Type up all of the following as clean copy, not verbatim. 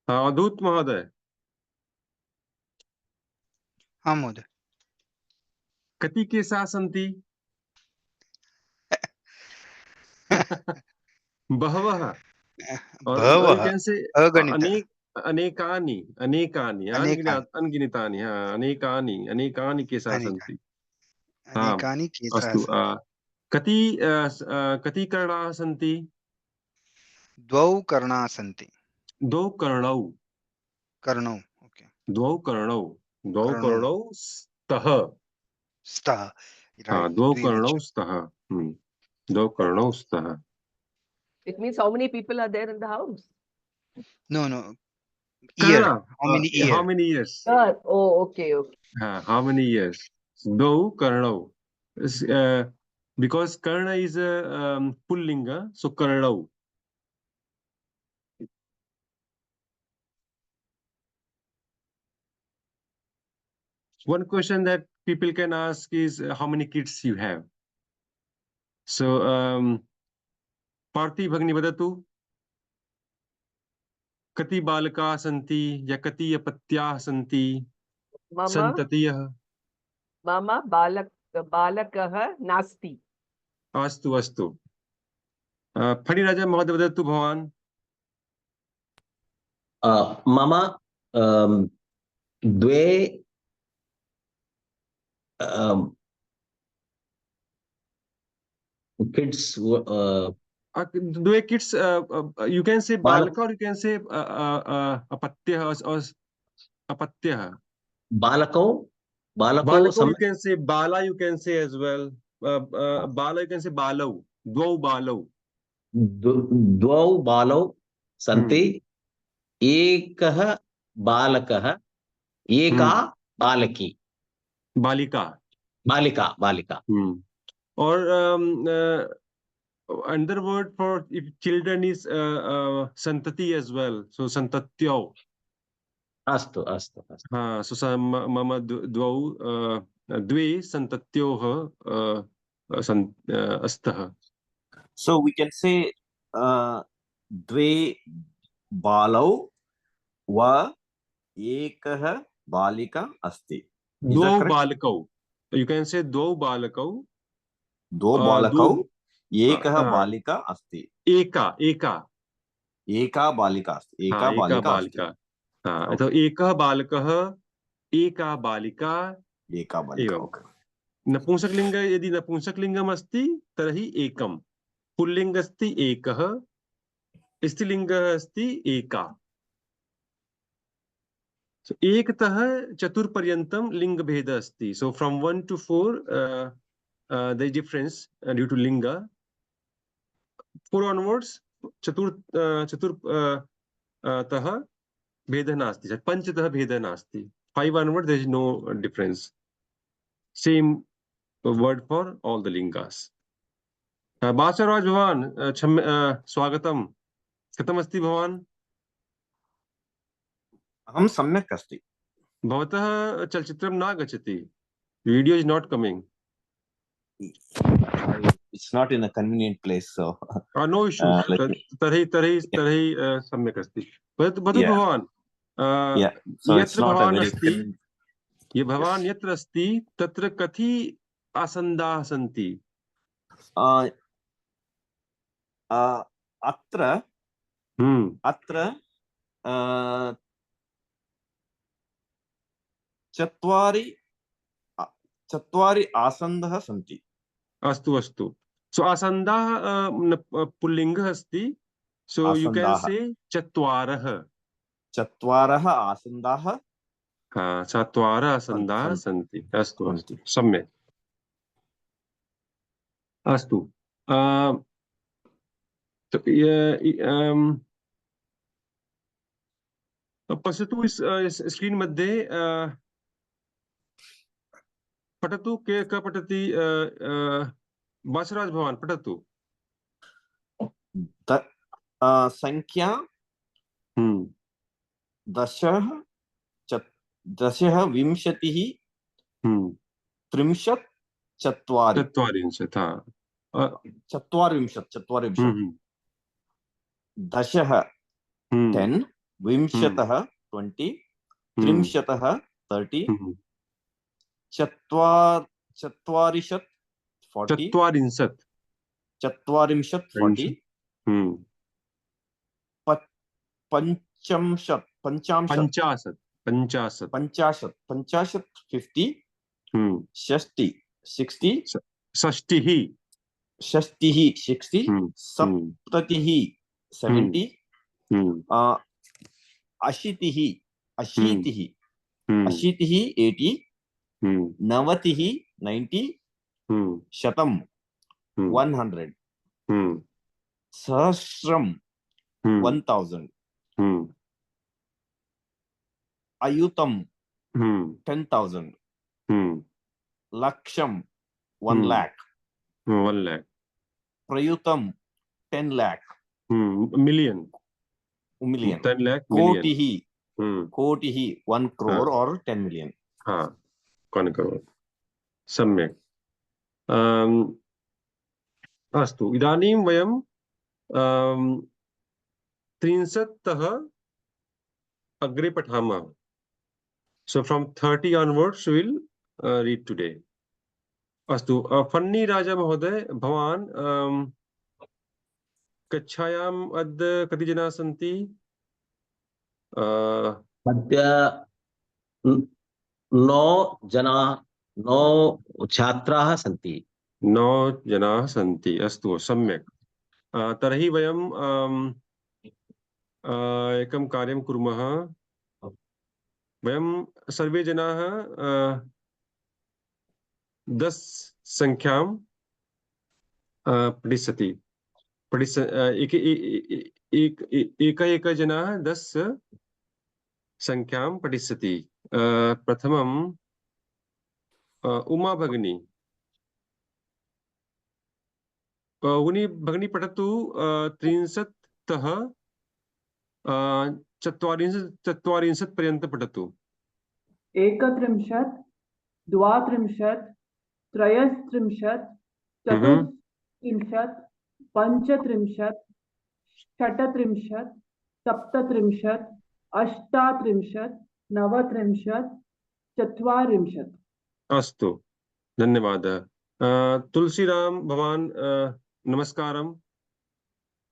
अवधूत महोदय, हाँ महोदय। कति केशाः सन्ति? बहवः, और यू बहवः, कैन से अगणितः, अनेक, अनेकानि, अनेकानि, अनेकानि, अनगिनितानि, अनेकानि, अनेकानि केशाः अनेकानि, सन्ति। हाँ, अनेकानि केशाः अस्तु। सन्ति। कति कर्णाः सन्ति? द्वौ कर्णाः सन्ति। द्वौ कर्णौ। कर्णौ, ओके। द्वौ कर्णौ, द्वौ कर्णौ कर्णौ स्तः। स्तः, हाँ, right, द्वौ कर्णौ pre-mentioned. स्तः। द्वौ कर्णौ स्तः। It means how many people are there in the house? No, no, Karna, year. How many how year? many years? Oh, okay, okay. How many years? Dvau karnau. Because karna is a pullinga, so karnau. One question that people can ask is how many kids you have. So, Parthi Bhagni vadatu, kati balaka santi, ya kati apatya santi, santatiyah. Mama balakah nasti. Astu, astu. Phaniraja Mahoday vadatu bhavan. मम द्वे kids. Due kids, you can say balaka or you can say apatya or apatya. Balako, Balako, you can say bala, you can say as well. Bala, you can say balau. Dvau balau. द्वौ बालौ सन्ति, एकः बालकः, एका बालकी, बालिका, बालिका, बालिका. Or another word for if children is santati as well. So santatyau. अस्तु, अस्तु, अस्तु. So mama dvau dve santatyoh astah. So we can say द्वे बालौ व एकः बालिका अस्ति. Dvau balakau. You can say dvau balakau. द्वौ बालकौ, एकः बालिका अस्ति. एका, एका. एका बालिका अस्ति. एका बालिका अस्ति. हाँ, तो एकः बालकः, एका बालिका, एका बालिका. नपुंसकलिंग, यदि नपुंसकलिंगम् अस्ति तर्हि एकम्, पुल्लिंग अस्ति एकः, स्त्रीलिंगः अस्ति एका. So एकतः चतुर्पर्यन्तं लिंगभेदः अस्ति. So from 1 to 4 the difference due to linga. 4 onwards चतुर तः भेदः नास्ति, पञ्चतः भेदः नास्ति. 5 onward there is no difference. Same word for all the lingas. बासराज भवान, स्वागतम्. कथमस्ति भवान्? अहं सम्यक् अस्ति. भवतः चलचित्रं न गच्छति. Video is not coming. It's not in a convenient place, so no issue. तर्हि सम्यक् अस्ति. वदतु भवान्. यत्र भवान् अस्ति, ये भवान् यत्र अस्ति तत्र कति आसन्दाः सन्ति? अत्र चत्वारि आसन्दाः सन्ति. अस्तु, अस्तु. So आसन्दाः पुल्लिङ्गः अस्ति. So you can say चत्वारः. चत्वारः आसन्दाः. चत्वारः आसन्दाः सन्ति. अस्तु, अस्तु, सम्यक्. अस्तु. पश्यतु स्क्रीन् मध्ये. पठतु, के पठति? बासराज भवान् पठतु. संख्या दशः, विंशतिः, त्रिंशत्, चत्वारि. चत्वारिंशत्. चत्वारिंशत्. दशः 10, विंशतः 20, त्रिंशतः 30, चत्वारिंशत् 40, चत्वारिंशत् 40, पंचाशत् 50, षष्टि 60, षष्टिः 60, सप्ततिः 70, अशीतिः 80, नवतिः 90, शतं 100, सहस्रं 1000, अयुतं 10,000, लक्षं 1 lakh, 1 lakh, प्रयुतं 10 lakh, million, 10 lakh million, कोटिः 1 crore or 10 million. 1 crore. सम्यक्. अस्तु, इदानीं वयं 30तः अग्रे पठामः. So from 30 onwards we will read today. अस्तु, फन्नी राजा महोदय, भवान् कक्षायाम् अद्य कति जनाः सन्ति? अद्य 9 छात्राः सन्ति. 9 जनाः सन्ति. अस्तु, सम्यक्. तर्हि वयं एकं कार्यं कुर्मः. वयं सर्वे जनाः 10 संख्यां पठिष्यति. एक जनाः 10 संख्यां पठिष्यति. प्रथमं उमा भगिनी. भगिनी पठतु 30तः 40 पर्यन्तं पठतु. 31, 32, 33, 34, 35, 36, 37, 38, 39, 40. अस्तु, धन्यवादः. तुलसीराम, भवान् नमस्कारं.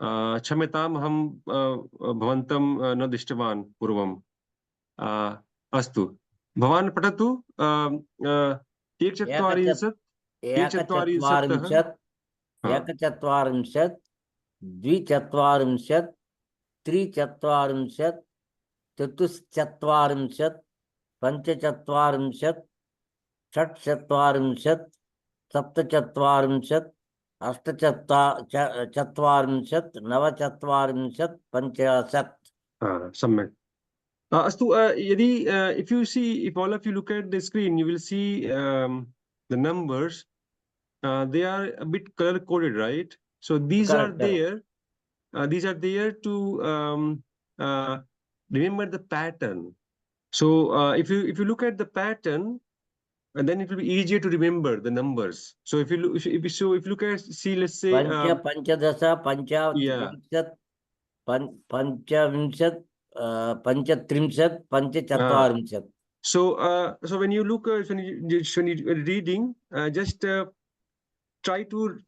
क्षम्यताम्, अहं भवन्तं न दृष्टवान् पूर्वम्. अस्तु, भवान् पठतु 41, 140, 140, 240, 340, 440, 45, 46, 47, 48, 49, 50. सम्यक्. Astu, yadi, if you see, if all of you look at the screen, you will see the numbers. They are a bit color coded, right? So these are there. These are there to remember the pattern. So if you look at the pattern, and then it will be easier to remember the numbers. So if you look, if you look at, see, let's say, पंचदश, पंचविंशत्, पंचविंशत्, पंचत्रिंशत्, पंचचत्वारिंशत्. So when you look, when you reading, just try to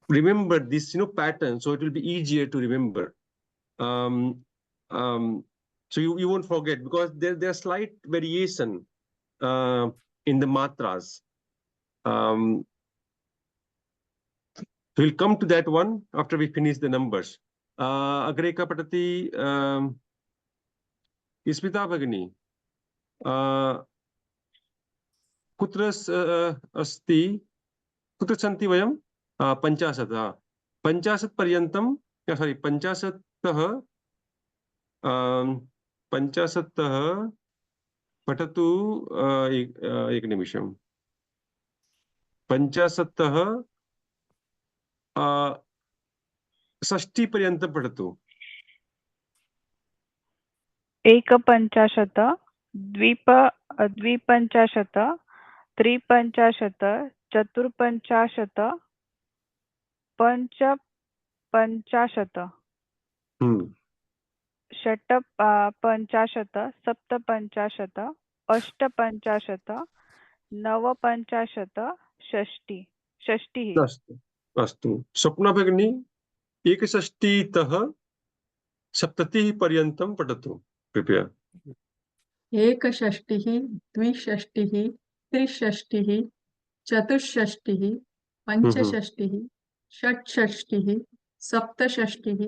remember this, pattern, so it will be easier to remember. So you won't forget, because there's slight variation in the matras. We'll come to that one after we finish the numbers. Agre ka patati Smita Bhagini. कुत्र अस्ति, कुत्र सन्ति वयं? 50. 50 पर्यन्तं, सारी 50तः 50तः पठतु. एक निमिषं. 50तः 60 पर्यन्तं पठतु. 51, 52, 53, 54, 55. षट् पञ्चाशत् सप्तपञ्चाशत् अष्टपञ्चाशत् नवपञ्चाशत् षष्टिः अस्तु अस्तु स्वप्ना भगिनी एकषष्टितः सप्ततिः पर्यन्तं पठतु कृपया। एकषष्टिः द्विषष्टिः त्रिषष्टिः चतुष्षष्टिः पञ्चषष्टिः षट्षष्टिः सप्तषष्टिः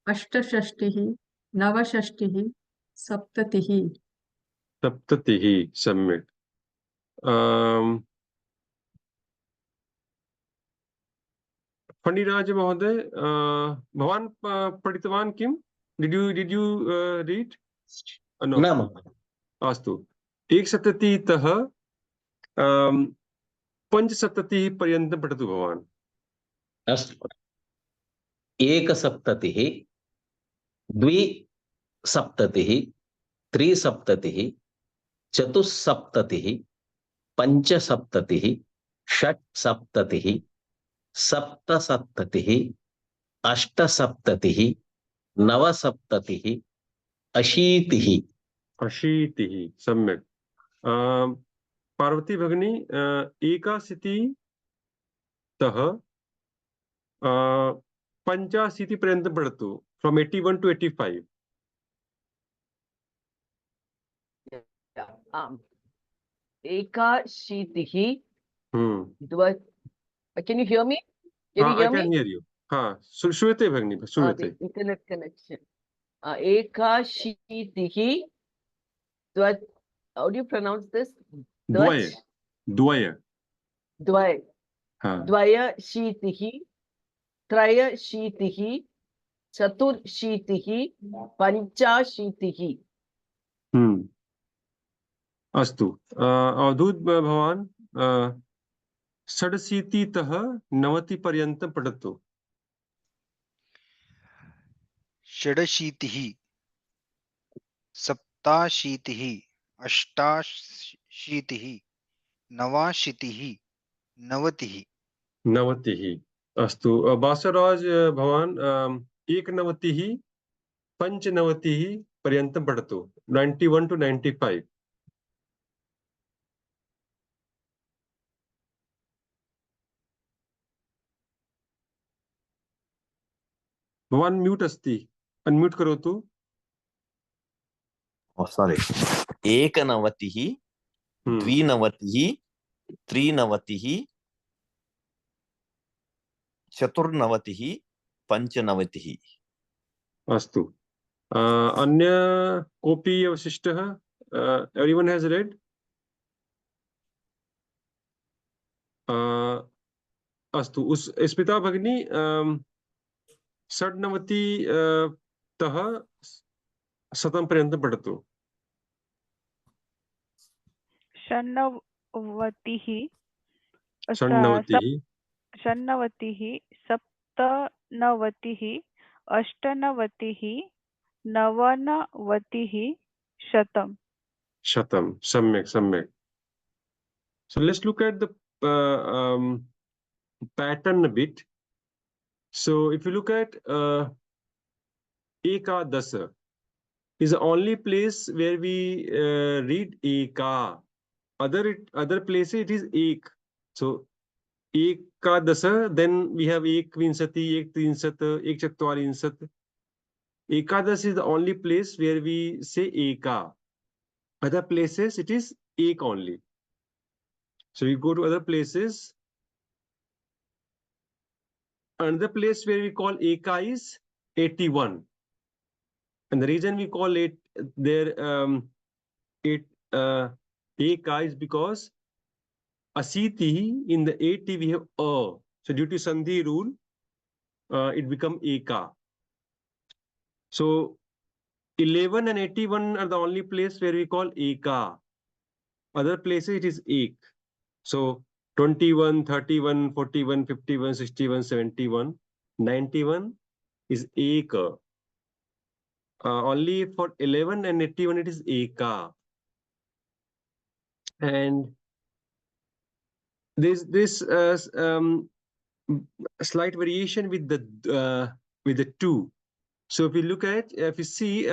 अष्टषष्टिः नवषष्टिः सप्ततिः। सप्ततिः सम्यक्। फणिराज महोदय भवान् पठितवान् किं? Did you read? न महोदय। अस्तु एकसप्ततितः पञ्चसप्ततिः पर्यन्तं पठतु भवान्। अस्तु एकसप्ततिः द्विसप्ततिः त्रिसप्ततिः चतुस्सप्ततिः पञ्चसप्ततिः षट्सप्ततिः सप्तसप्ततिः अष्टसप्ततिः नवसप्ततिः अशीतिः। अशीतिः सम्यक्। पार्वती भगिनी एकाशीतितः पञ्चाशीतिपर्यन्तं पठतु from 81 to 85। एकाशीतिः Can you hear me? Can you I hear can me? hear you. श्रूयते भगिनी श्रूयते। The internet connection. एकाशीतिः how do you pronounce this? द्वय द्वय द्वय द्वयशीतिः त्रयशीतिः चतुर्शीतिः पञ्चाशीतिः। अस्तु अवधूत भवान् षडशीतितः 90 पर्यन्तं पठतु। षडशीतिः सप्ताशीतिः अष्टाशीतिः नवाशीतिः नवतिः। अस्तु बासराज भवान् एकनवतिः पञ्चनवतिः पर्यन्तं पठतु 91 to 95। भवान् म्यूट् अस्ति, अन्म्यूट् करोतु। सारी एकनवतिः द्विनवतिः त्रिनवतिः चतुर्नवतिः पञ्चनवतिः। अस्तु अन्य कोऽपि अवशिष्टः? Everyone has red? अस्तु स्मिता भगिनी षड्नवति तः शतं पर्यन्तं पठतु। षण्णवतिः सप्तनवतिः अष्टनवतिः नवनवतिः शतं। सम्यक्। So let's look at the pattern a bit. So if you look at ekadasa is the only place where we read eka. Other places it is ek. So ekadasa, then we have ekvinsati, ektrinsat, ekchatwarinsat. Ekadas is the only place where we say eka. Other places it is ek only. So we go to other places. Another place where we call eka is 81. And the reason we call it there eka is because asiti in the 80 we have a. So due to sandhi rule, it become eka. So 11 and 81 are the only place where we call eka. Other places it is ek. So 21, 31, 41, 51, 61, 71, 91 is eka. Only for 11 and 81 it is eka. And there's this slight variation with the 2. So if we look at, if you see,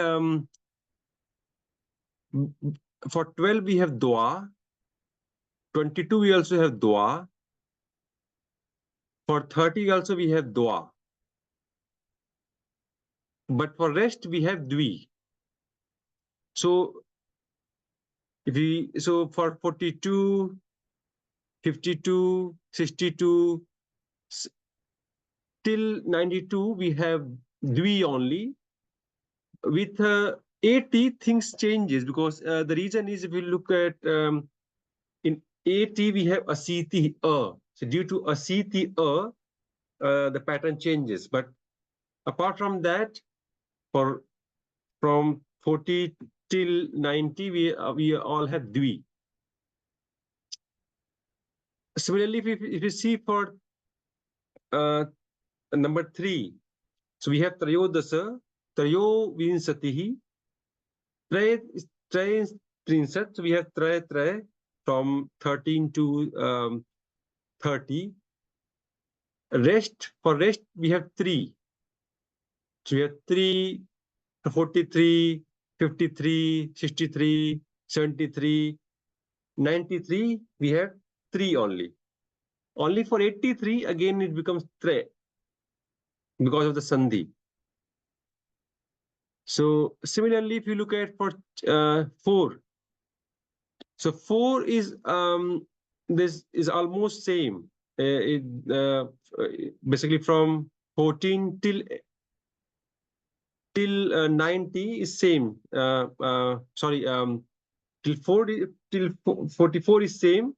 for 12 we have dua, 22 we also have dua, for 30 also we have dua, but for rest we have dwi. So if we, so for 42, 52, 62 till 92 we have dwi only. With 80 things changes, because the reason is, if we look at in 80 we have asiti a. So due to asiti a, the pattern changes. But apart from that, from 40 till 90 we all have dwi. Similarly, if you see for number 3, so we have trayodasa, trayo vinsatihi, tray trinsat. So we have tray from 13 to 30. Rest, for rest we have 3. So we have 3, 43, 53, 63, 73, 93. We have 3 only. Only for 83 again it becomes tre, because of the sandhi. So similarly, if you look at for 4, so 4 is this is almost same. Basically from 14 till 90 is same. Sorry, till 40 till 44 is same,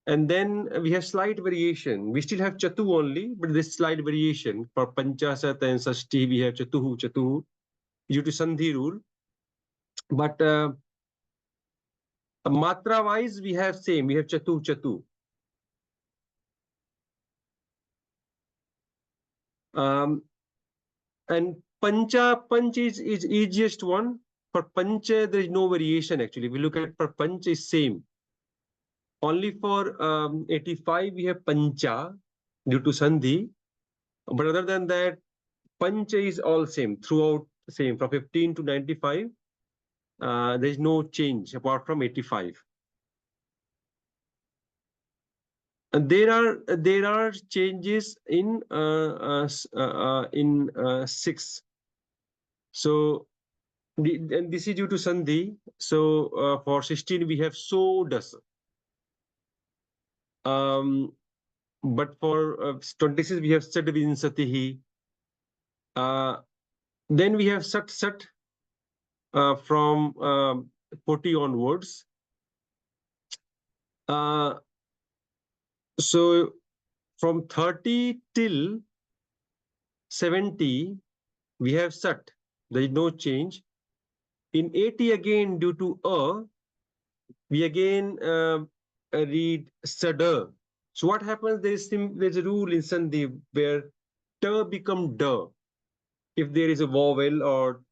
and then we have slight variation. We still have chatu only, but this slight variation. For panchasat and sashti we have chatuhu due to sandhi rule. But matra wise we have same. We have chatu. And panch is easiest one. For pancha there is no variation actually. We look at for panch is same. Only for 85 we have pancha due to sandhi, but other than that, pancha is all same throughout. Same from 15 to 95. There is no change apart from 85. And there are changes in 6. So and this is due to sandhi. So for 16 we have so does. But for 26 we have sat vinsatihi. Then we have sat from 40 onwards. So from 30 till 70 we have sat. There is no change. In 80 again, due to we again read sada. So what happens? There's a rule in sandhi where ta become da if there is a vowel, or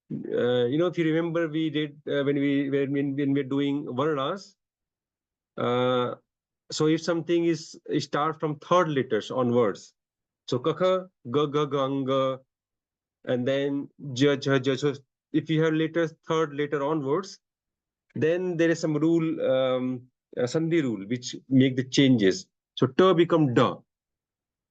if you remember, we did when we're doing varnas. So if something is start from third letters onwards, so kakha, ga, ganga, and then ja. So if you have letters third letter onwards, then there is some rule, sandhi rule, which make the changes. So ta become da.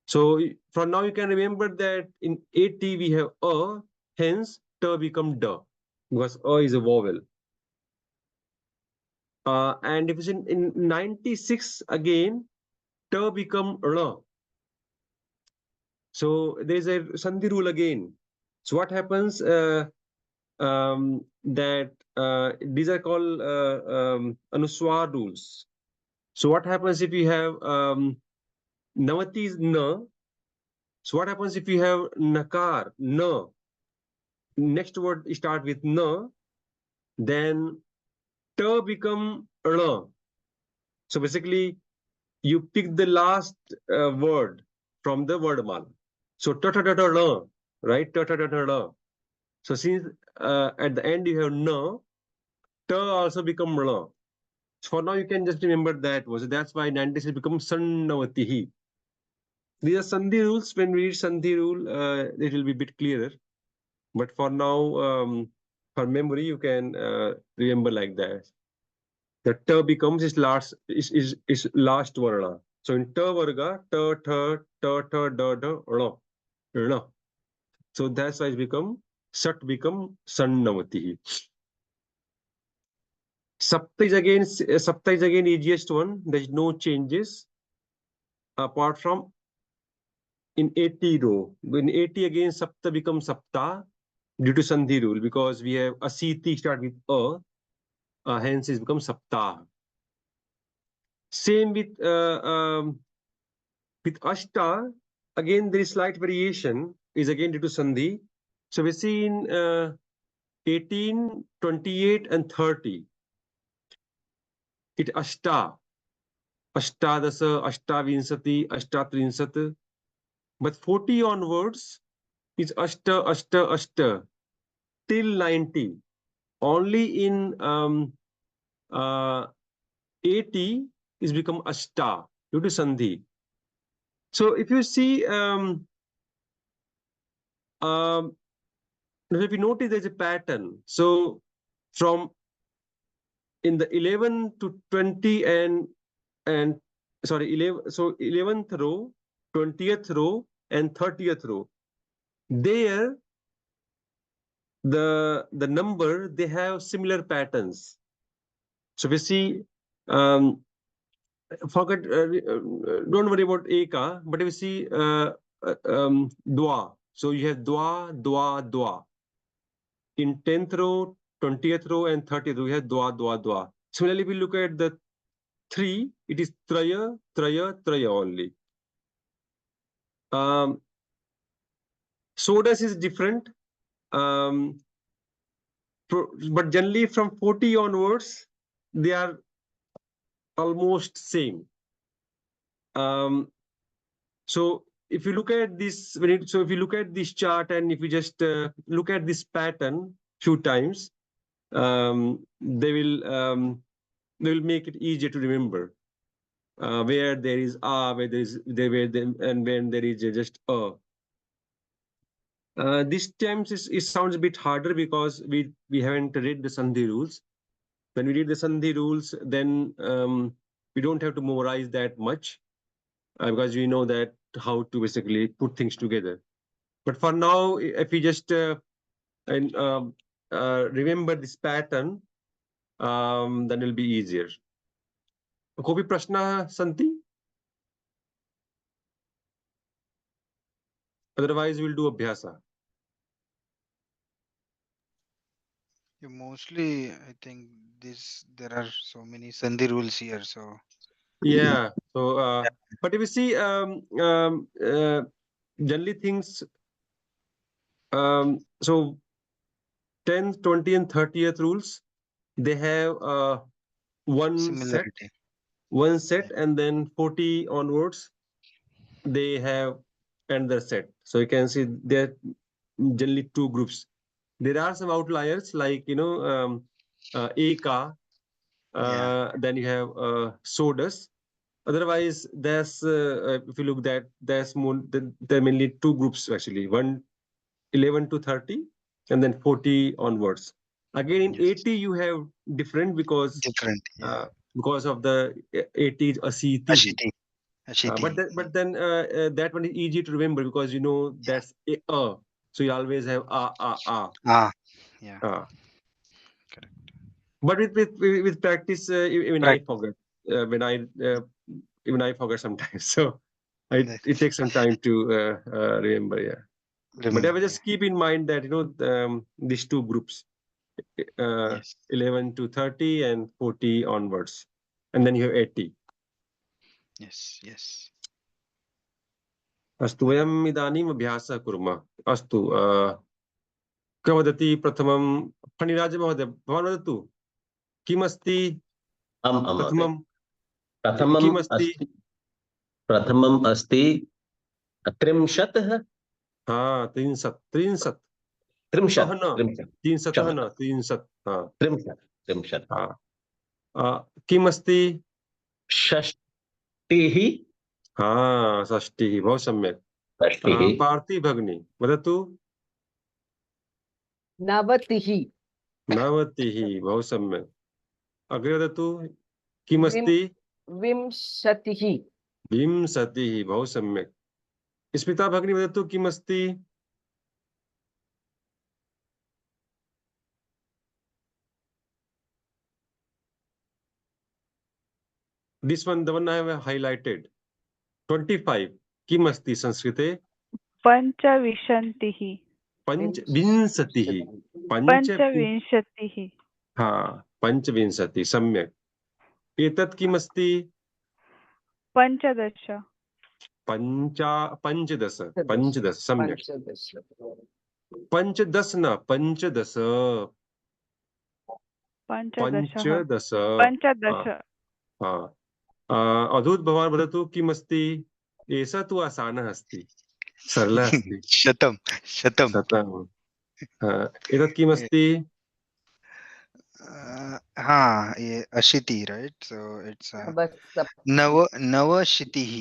So from now you can remember that in 80 we have a, hence ta become da, because a is a vowel. And if it's in 96 again, ta become ra. So there is a sandhi rule again. So what happens? That these are called anuswar rules. So what happens if you have navati is na? So what happens if you have nakar, na? Next word start with na, then ta become ra. So basically, you pick the last word from the word mal. So ta ta ta ta ra, right? Ta ta ta ta ra. So since at the end you have na, ta also become ra. So for now you can just remember that was. That's why 96 becomes sannavatihi. These are Sandhi rules. When we read Sandhi rule, it will be a bit clearer. But for now, for memory, you can remember like that. The t becomes its last varna. So in t varga, t. So that's why it become sat become sannavati. Sapta is again easiest one. There's no changes apart from in 80 row. In 80 again, sapta becomes sapta due to sandhi rule because we have asiti start with hence it becomes sapta. Same with ashta. Again, there is slight variation is again due to sandhi. So we see in 18, 28, and 30. It ashta, ashtadasa, ashtavinsati, ashtatrinsat. But 40 onwards is ashta, ashta, ashta till 90. Only in 80 is become ashta due to sandhi. So if you see, if you notice there's a pattern. So from in the 11 to 20 and sorry 11, so 11th row, 20th row, and 30th row, there the number they have similar patterns. So we see forget don't worry about eka, but we see dwa. So you have dwa, dwa, dwa. In 10th row, 20th row, and 30th row, you have dwa, dwa, dwa. Similarly, if we look at the 3, it is traya, traya, traya only. Sodas is different. But generally from 40 onwards, they are almost same. So if you look at this, so if you look at this chart and if you just look at this pattern few times, they will make it easier to remember where there is where there is and when there is just this times it sounds a bit harder because we haven't read the sandhi rules. When we read the sandhi rules, then we don't have to memorize that much because we know that how to basically put things together. But for now, if we just remember this pattern, then it'll be easier. कोऽपि प्रश्नाः सन्ति? Otherwise, we'll do abhyasa. Mostly, I think there are so many Sandhi rules here. So Yeah. So, but if you see, generally things, so 10th, 20th, and 30th rules, they have one set, and then 40 onwards, they have another set. So you can see there generally two groups. There are some outliers like eka, then you have sodas. Otherwise, there's if you look that there's more there are mainly two groups actually. One 11 to 30, and then 40 onwards. Again, in 80 you have different because of the 80 is asiti. But then that one is easy to remember because you know that's a. So you always have a. Yeah. Correct. But with practice, even I forget. Even I forget sometimes. So it takes some time to remember. Yeah. But I will just keep in mind that these two groups, 11 to 30 and 40 onwards, and then you have 80. Yes. अस्तु वयम् इदानीम् अभ्यासः कुर्मः अस्तु कः वदति प्रथमं फणिराज महोदय भवान् वदतु किमस्ति प्रथमं किमस्ति प्रथमम् अस्ति 30 30 किमस्ति 60 हाँ षष्टिः बहु सम्यक् षष्टिः पार्थी भगिनी वदतु नवतिः नवतिः बहु सम्यक् अग्रे वदतु विं किमस्ति विंशतिः विंशतिः बहु सम्यक् स्मिता भगिनी वदतु किमस्ति this one the one I have highlighted 25 किमस्ति संस्कृते पञ्चविंशतिः पञ्चविंशतिः पञ्चविंशतिः हा पञ्चविंशतिः सम्यक् एतत् किमस्ति पञ्चदश पञ्चदश पञ्चदश सम्यक् पञ्चदश पञ्चदश न पञ्चदश पञ्चदशः पञ्चदश पञ्चदश हा अधूत भवान् वदतु किमस्ति एषः तु आसानः अस्ति सरलः अस्ति शतं शतं शतम् एतत् किमस्ति हाँ ये अशीति राइट सो इट्स नवसप्त नवशीतिः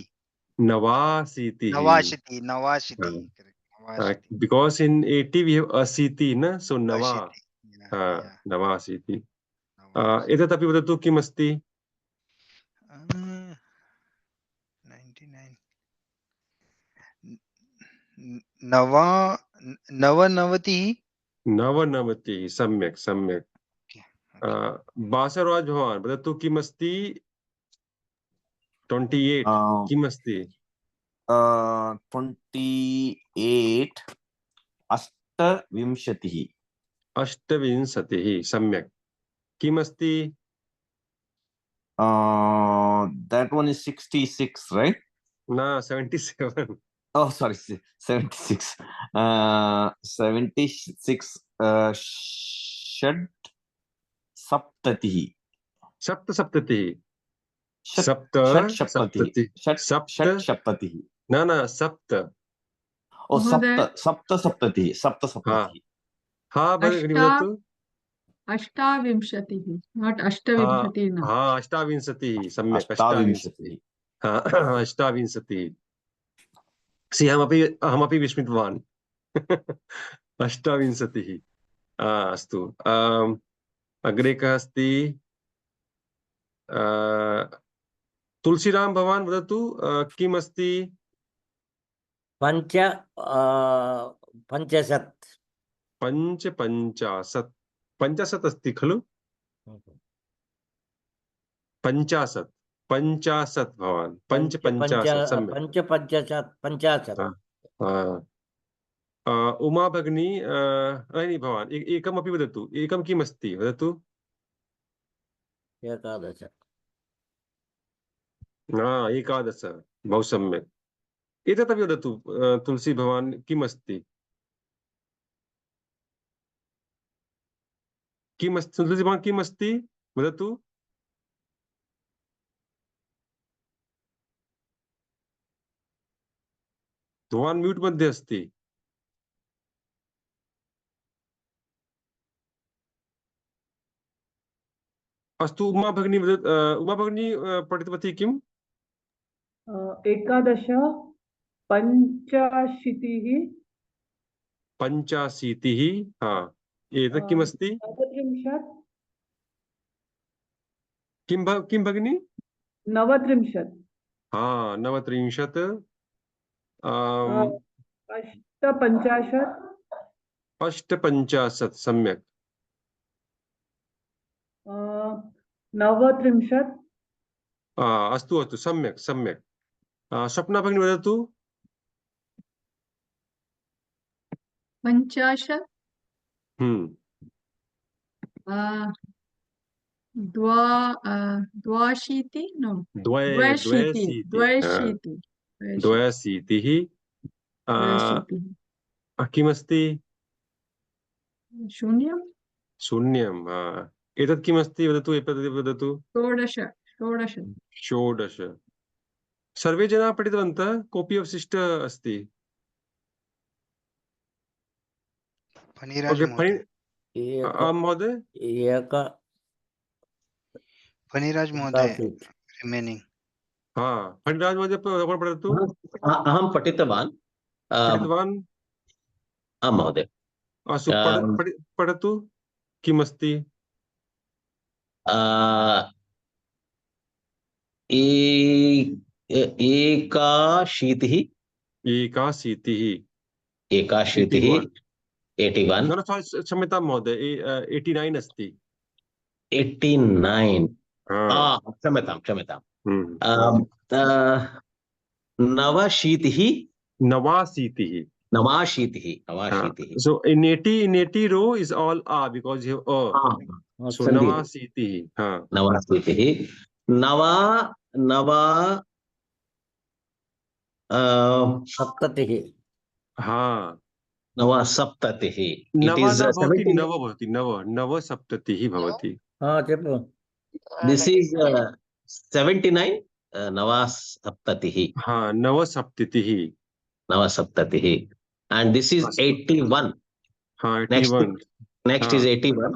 नवाशीतिः नवाशीति नवाशीति correct नवाशीति because in 80 we have asiti na so nava अशीति yeah, नवाशीति नवाशीति एतत् अपि वदतु किमस्ति 99 नवा नवनवतिः नवनवतिः सम्यक् सम्यक् बासराज भवान् वदतु किमस्ति 28 किमस्ति 28 अष्टविंशतिः अष्टविंशतिः सम्यक् किमस्ति that one is 66, right? न 77 Oh, sorry, 76. 76. षड् सप्ततिः सप्तसप्ततिः षट् सप्ततिः षट् सप्ततिः न सप्त ओ महोदय, सप्त सप्ततिः हाँ भगिनी अष्टा वदतु अष्टाविंशतिः नॉट अष्टविंशतिः न हाँ अष्टाविंशतिः सम्यक् अष्टाविंशतिः हाँ अष्टाविंशतिः सि अहमपि विस्मितवान् अष्टाविंशतिः अस्तु अग्रे कः अस्ति तुलसीराम भवान् वदतु किम् अस्ति पञ्चशत् पञ्चाशत् अस्ति खलु पञ्चाशत् भवान् पञ्चाशत् सम्यक् पञ्चाशत् उमा भगिनी नहीं भवान् एकमपि वदतु एकं किम् अस्ति वदतु एकादश एकादश बहु सम्यक् एतदपि वदतु तुलसी भवान् किम् अस्ति तुलसी भवान् किम् अस्ति वदतु भवान् म्यूट् मध्ये अस्ति अस्तु उमा भगिनी पठितवती किम् एकादश पञ्चाशीतिः पञ्चाशीतिः एतत् किमस्ति नवत्रिंशत् किं भगिनी नवत्रिंशत् नवत्रिंशत् अष्टपञ्चाशत् सम्यक् नवत्रिंशत् अस्तु सम्यक् स्वप्ना भगिनी वदतु 50 द्वाशीतिः नो द्वयशीतिः किमस्ति शून्यम् एतत् किमस्ति वदतु वदतु षोडश सर्वे जनाः पठितवन्तः कोऽपि अवशिष्टः अस्ति फणिराज महोदय फणिराज महोदय रिमेनिंग फणिराज महोदय कोण पठतु अहं पठितवान् पठितवान् आं महोदय अस्तु अं, पठतु किमस्ति एकाशीतिः एकाशीतिः 81 न क्षम्यतां महोदय 89 अस्ति 89 क्षम्यतां नवशीतिः नवाशीतिः so in 80 row is all because you have so navasitihi नवाशीतिः नव सप्ततिः नवसप्ततिः नव न भवति नव भवति नवसप्ततिः भवति చెప్పు this is 79 नवसप्ततिः नवसप्ततिः and this is 81 next is 81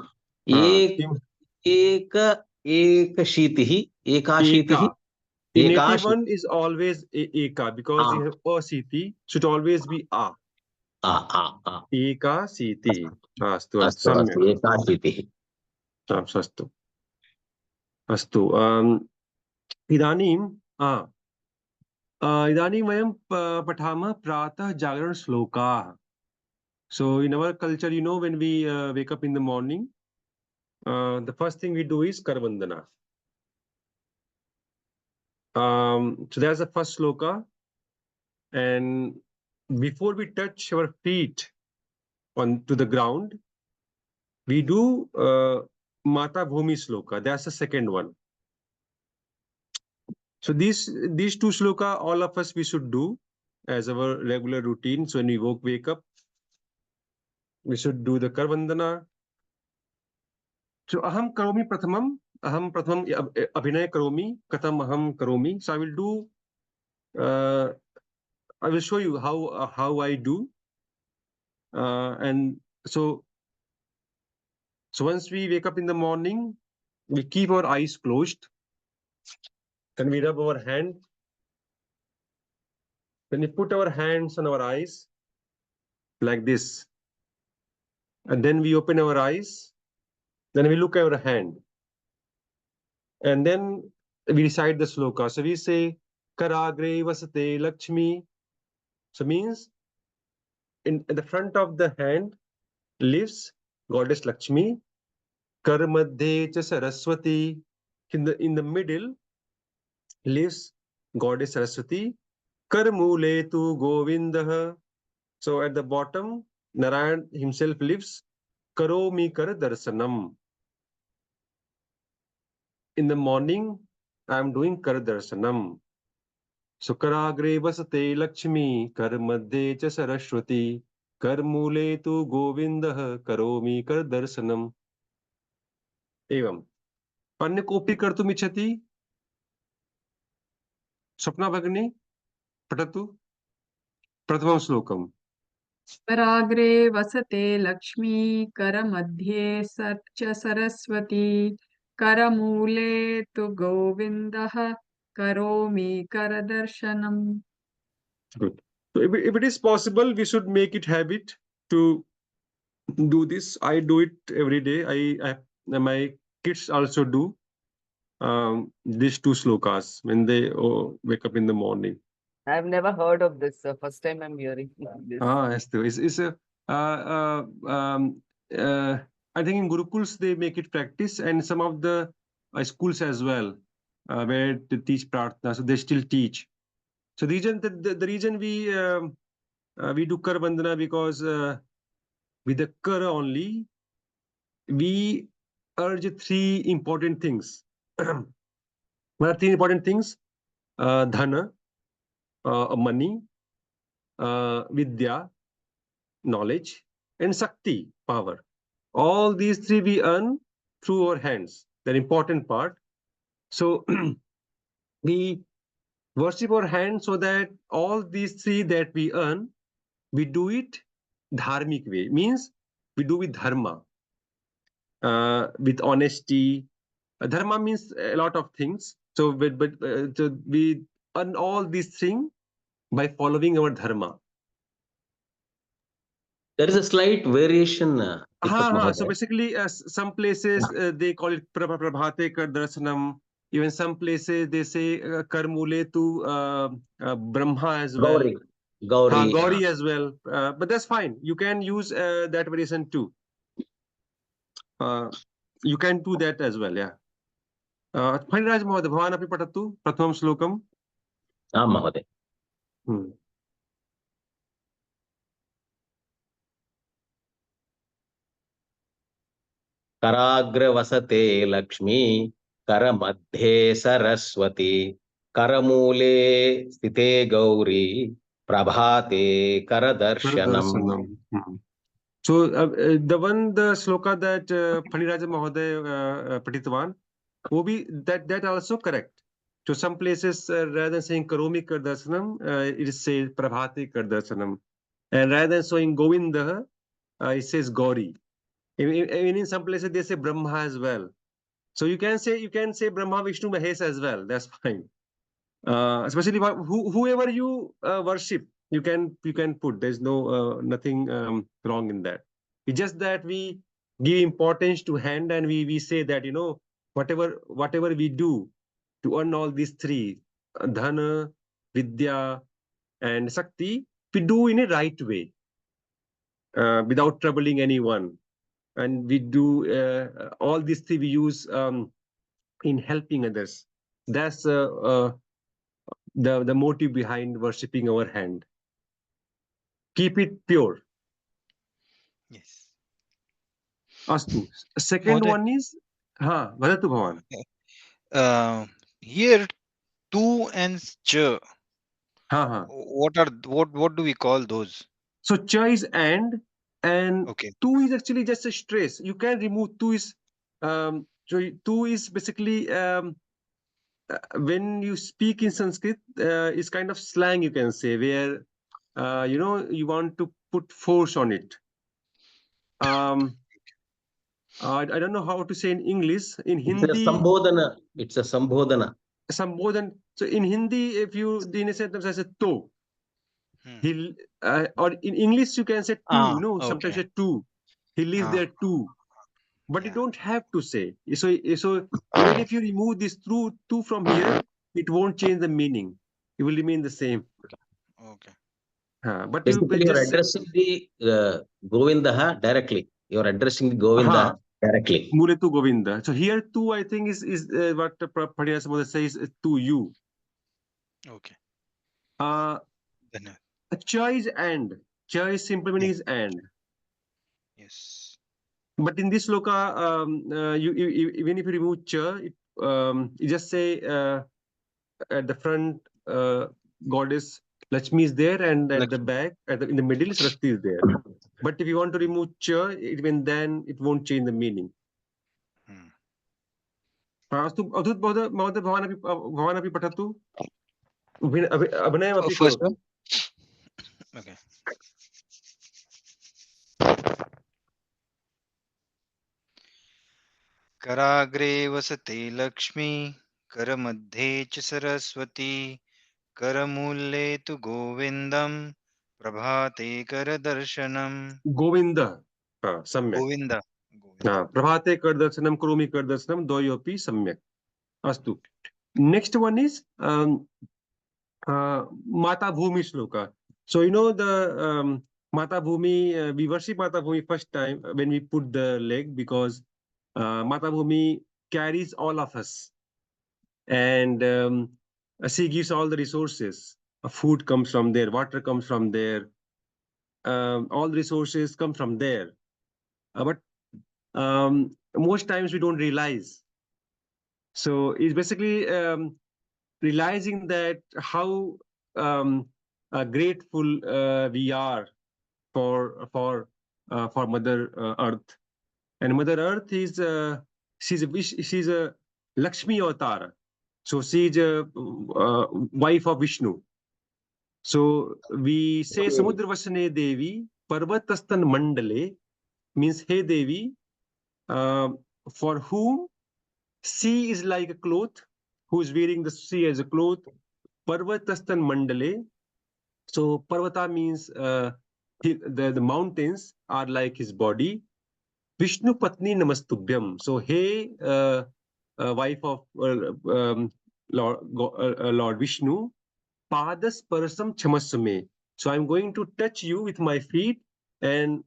एकशीतिः in 81 is always eka because you have asiti should always be ekasiti astu एकाशीतिः अस्तु अस्तु इदानीं वयं पठामः प्रातः जागरण श्लोकाः so in our culture when we wake up in the morning the first thing we do is karvandana so there's the first sloka and before we touch our feet onto the ground we do mata bhumi sloka that's the second one so these two sloka all of us we should do as our regular routine so when we wake up we should do the karvandana so aham pratham abhinay karomi katham aham karomi so I will do I will show you how I do and so once we wake up in the morning we keep our eyes closed then we rub our hand then we put our hands on our eyes like this and then we open our eyes then we look at our hand and then we recite the sloka so we say karagre vasate lakshmi so means at the front of the hand lives goddess Lakshmi kar madhye cha saraswati in the middle lives goddess Saraswati kar mule tu govindah so at the bottom Narayan himself lives karomi kar darsanam in the morning I am doing kar darsanam so karagre vasate Lakshmi kar madhye cha saraswati kar mule tu govindah karomi kar darsanam एवम् अन्य कोऽपि कर्तुम् इच्छति स्वप्ना भगिनी पठतु प्रथमं श्लोकम् कराग्रे वसते लक्ष्मी करमध्ये च सरस्वती करमूले तु गोविन्दः करोमि करदर्शनम् good so if it is possible we should make it habit to do this I do it every day I my kids also do these two slokas when they wake up in the morning I've never heard of this. First time I'm hearing this. It's a I think in Gurukuls they make it practice and some of the schools as well where they teach prarthana so they still teach so the reason we do kar vandana because with the kar only we urge three important things what are three important things dhana money vidya knowledge and Shakti power all these three we earn through our hands the important part so we worship our hands so that all these three that we earn we do it dharmic way means we do with dharma with honesty dharma means a lot of things So, so we earn all these things by following our dharma. There is a slight variation. So basically, some places they call it prabhate kar darshanam. Even some places they say karmule tu Brahma as well. Gauri. Gauri as well. But that's fine. You can use that variation too. You can do that as well. Yeah. Phaniraj Mahoday, Bhavan api patatu pratham slokam. Mahoday. कराग्रवसते Lakshmi करमध्ये Saraswati करमूले स्थिते गौरी प्रभाते करदर्शनम. So the sloka that Phaniraj Mahoday Patitwan, that also correct. So some places rather than saying Karomi Kar Darshanam, it is said Prabhati Kar Darshanam. And rather than saying Govinda, it says Gauri. Even in some places they say Brahma as well. So you can say Brahma, Vishnu, Mahesh as well. That's fine. Especially whoever you worship, you can put. There's no nothing wrong in that. It's just that we give importance to hand, and we say that whatever we do to earn all these three, dhana, vidya, and sakti, we do in a right way, without troubling anyone, and we do all these three we use in helping others. That's the motive behind worshipping our hand. Keep it pure. Yes. Astu. Second Mahoday. one is Vadatu Bhavan. Here tu and cha. Ha. What do we call those? So cha is and Okay. tu is actually just a stress. You can remove tu is so tu is basically when you speak in Sanskrit, it's kind of slang, you can say, where you want to put force on it. I don't know how to say in English. In Hindi, It's a sambodhana. Sambodhan. So in Hindi, if you in a sentence I say to, he or in English you can say to. Sometimes Okay. say to. He lives there too. But you don't have to say. So even if you remove this to from here, it won't change the meaning. It will remain the same. Okay. But Basically, you you're just addressing the Govinda directly. You're addressing the Govinda directly. Mule to Govinda. So here too, I think is what Padya Samudra says to you. Okay. Then cha is and. Cha is simple meaning is and. Yes. But in this sloka, you even if you remove cha, you just say at the front, goddess Lakshmi is there, and at the back, in the middle, Saraswati is there. But if you want to remove cha, even then it won't change the meaning. Adhut Mahoday Bhavan api patatu. Abhinayam api First karotu. one. Okay. कराग्रे वसते Lakshmi करमध्ये च सरस्वती करमूले तु गोविन्दं प्रभाते करदर्शनम्. Govinda. Samyak. Govinda. Prabhate kardarshanam, Kuromi kardarshanam, Dvayopi Samyak. Astu. Next one is Mata Bhumi Shloka. So the Mata Bhumi, we worship Mata Bhumi first time when we put the leg, because Mata Bhumi carries all of us, and she gives all the resources. Food comes from there, water comes from there, all the resources come from there. But most times we don't realize. So it's basically realizing that how grateful we are for Mother Earth, and Mother Earth is she's a Lakshmi avatar, so she's a wife of Vishnu. So we say Samudravasane Devi Parvatastan Mandale, means Hey Devi, for whom sea is like a cloth who's wearing the sea as a cloth. Parvatastan Mandale. So Parvata means the mountains are like his body. Vishnu Patni Namastubhyam. So hey, wife of Lord Vishnu, Padas Parasam Chamasame. So I'm going to touch you with my feet and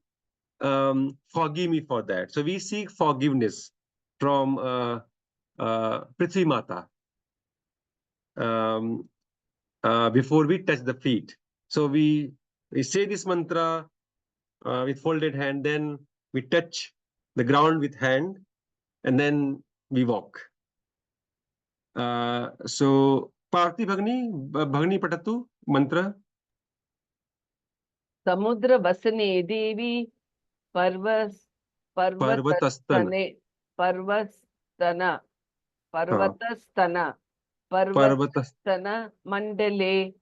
forgive me for that. So we seek forgiveness from Prithvi Mata before we touch the feet. So we say this mantra with folded hand, then we touch the ground with hand, and then we walk. So Parthi Bhagni Patatu mantra. Samudra Vasane Devi Parvatastan. Parvastana Parvatas. Parvatastana Mandale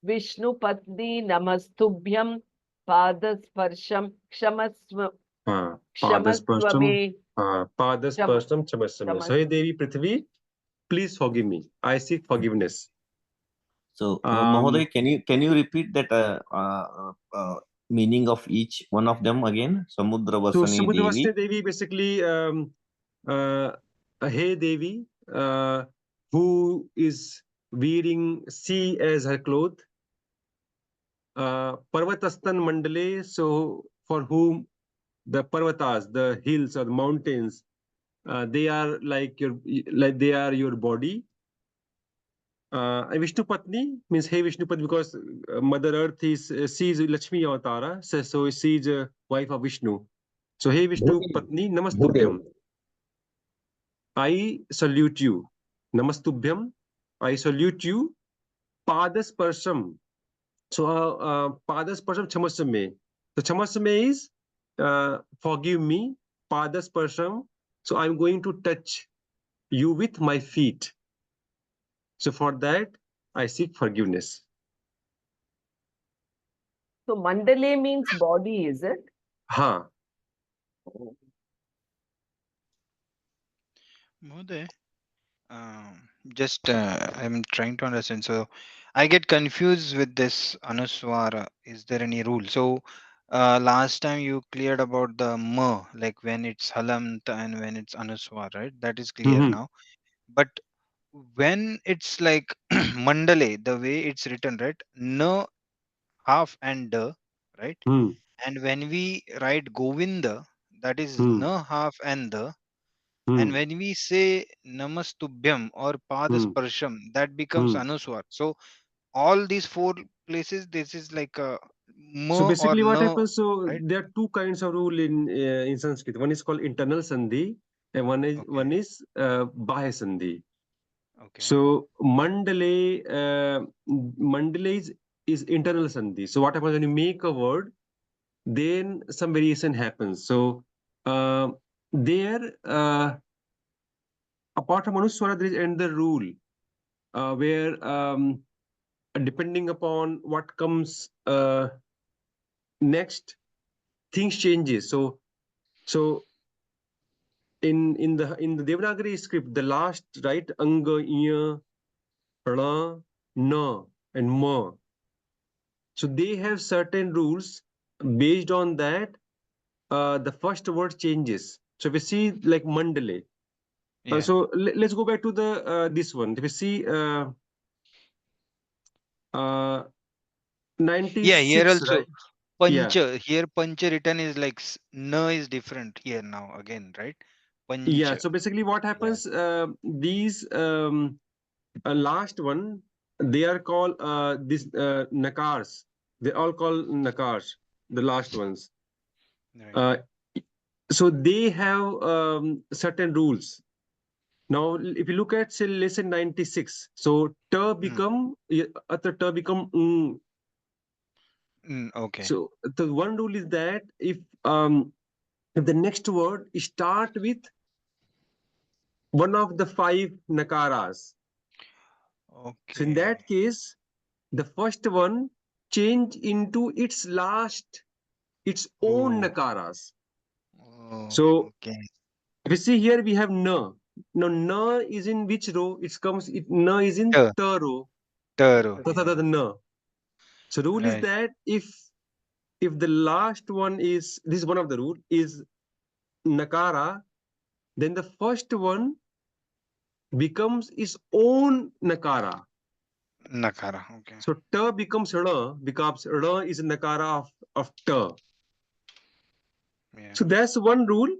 Vishnu Patni Namastubhyam Padasparsham Padasparsham. Kshamasvame Padasparsham Chamasame. So hey Devi Prithvi, please forgive me. I seek forgiveness. So, Mahoday, can you repeat that meaning of each one of them again? Samudra So Vasani Samudra Devi. Vasane Devi basically Hey Devi, who is wearing sea as her cloth. Parvatastan Mandale, so for whom the Parvatas, the hills or the mountains, they are like they are your body. Vishnu Patni means hey Vishnu Patni, because Mother Earth is sees Lakshmi Avatara, so she is wife of Vishnu. So hey Vishnu Patni, Namastubhyam. I salute you. Namastubhyam. I salute you. Padasparsham. So Padasparsham Chamasame. So Chamasame is forgive me. Padasparsham. So I'm going to touch you with my feet. So for that, I seek forgiveness. So Mandale means body, is it? Ha. Mohoday, just I'm trying to understand. So I get confused with this Anuswara. Is there any rule? So last time you cleared about the ma, like when it's halant and when it's Anuswar, right? That is clear Mm-hmm. now. But when it's like mandale, the way it's written, right? No half and the, right? Hmm. And when we write Govinda, that is Hmm. na half and the. And Hmm. when we say Namastubhyam or Hmm. Padasparsham, that becomes Hmm. Anuswar. So all these four places, this is like a So ma or basically, what no, happens? So right? there are two kinds of rule in Sanskrit. One is called internal sandhi, and Okay, one is bahya sandhi. okay, So mandale is internal sandhi. So what happens when you make a word, then some variation happens. So uh, there, apart from Anuswara, there is another rule where depending upon what comes next, things changes. So in the Devanagari script, the last right anga, iya, ra, na, and ma. So they have certain rules. Based on that, the first word changes. So if we see like mandale. yeah, So let's go back to the this one. If we see uh, yeah. Here 96, also right? Yeah. pancha. Here pancha written is like na is different here now again, right? Yeah. Pancha. So basically, what Yeah. happens? These last one, they are called this nakars. They all call nakars. The last ones. Right. Uh, so they have certain rules. Now, if you look at say lesson 96, so ta Hmm. become ta become Okay. So the one rule is that if the next word start with one of the five nakaras, so in Okay. that case, the first one change into its last, its own Oh. nakaras. Oh. So Okay. if you see here, we have na. Now na is in which row? Na is in Ta. ta row. Taro. Ta, ta, ta, ta, na. So rule is Right. that if the last one is, this is one of the rule, is nakara, then the first one becomes its own nakara. Nakara. Okay. So ta becomes ra because ra is a nakara of ta. Yeah. So that's one rule.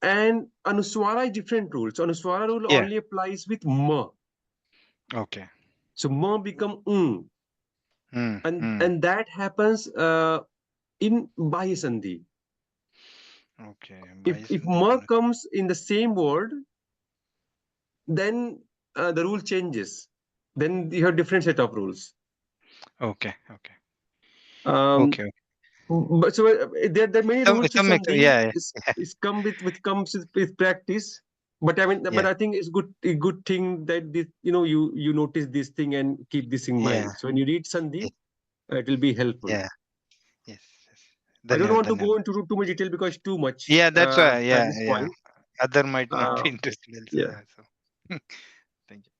And anuswara is different rule. So anuswara rule Yeah. only applies with ma. Okay. So ma become Hmm. and that happens in Bahi Sandhi. Okay. If ma comes in the same word, then the rule changes. Then you have different set of rules. Okay. Okay. Um, Okay. But so there are many rules to Some Sandhi. yeah. It's comes with practice. But I mean, Yeah. but I think it's a good thing that this, you notice this thing and keep this in Yeah. mind. So when you read Sandhi, it will be helpful. Yeah. Yes. I don't want to Dhanyawad. go into too much detail because it's too much. Yeah, that's why. At Yeah, this yeah. point. Other might not be Uh, interested also. yeah. Yeah. So thank you.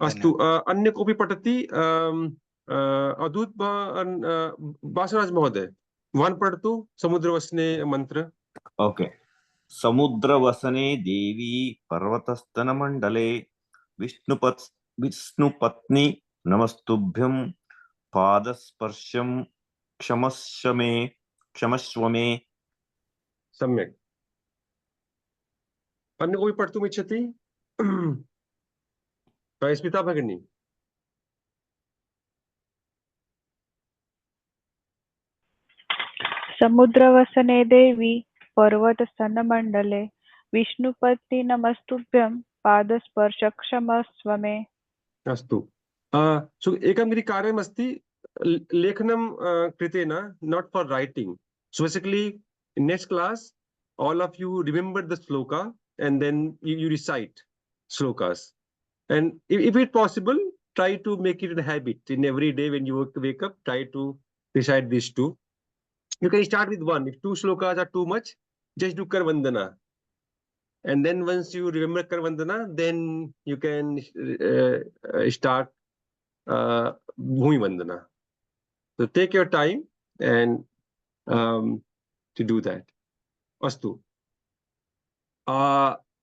अस्तु अन्य कोऽपि पठति अदूत बासराज महोदय भवान् पठतु समुद्रवसने मन्त्र. Okay. समुद्रवसने देवी पर्वतस्तनमण्डले विष्णुपत्नी नमस्तुभ्यं पादस्पर्शं क्षमस्व मे. सम्यक्. अन्य कोऽपि पठितुम् इच्छति? स्मिता भगिनी. समुद्रवसने देवी पर्वतस्तनमण्डले विष्णुपत्नि नमस्तुभ्यं पादस्पर्शक्षमस्व मे. अस्तु. सो एकं यदि कार्यमस्ति लेखनं कृतेन, not for writing. So basically in next class all of you remember the shloka and then you recite shlokas. And if it's possible, try to make it a habit. In every day when you wake up, try to recite these two. You can start with one. If two shlokas are too much, just do Karvandana. And then once you remember Karvandana, then you can start Bhumi Vandana. So take your time and to do that. Astu.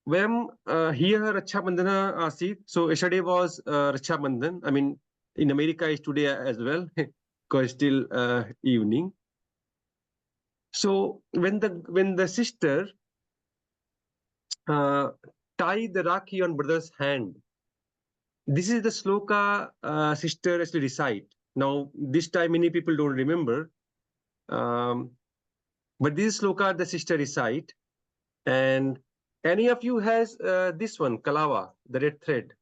When here Raksha Bandhana Asit, so yesterday was Raksha Bandhan. I mean, in America is today as well, because still evening. So when the sister tie the Rakhi on brother's hand, this is the sloka sister actually recite. Now this time many people don't remember, but this sloka the sister recite. And any of you has this one, Kalava, the red thread?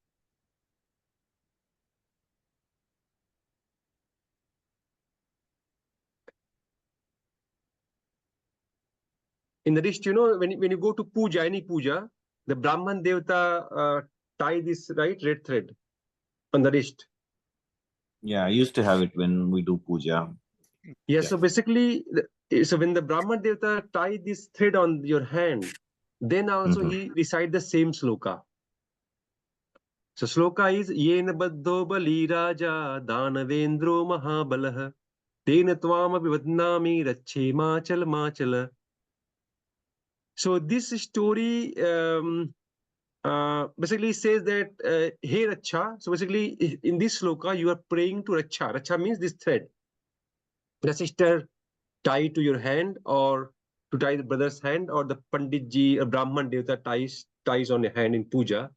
In the wrist, when you go to puja, any puja, the Brahman Devata tie this, right, red thread on the wrist. Yeah, I used to have it when we do puja. Yeah, so basically, so when the Brahman Devata tie this thread on your hand, then also he recite the same sloka. So sloka is Yena Baddho Bali Raja Danavendro Mahabalah Tena Twama Vivadnami Rache Machal Machala. So this story basically says that hey Racha. So basically in this sloka you are praying to Racha. Racha means this thread. The sister tie to your hand, or to tie the brother's hand, or the Panditji, a Brahman Devata ties on your hand in puja.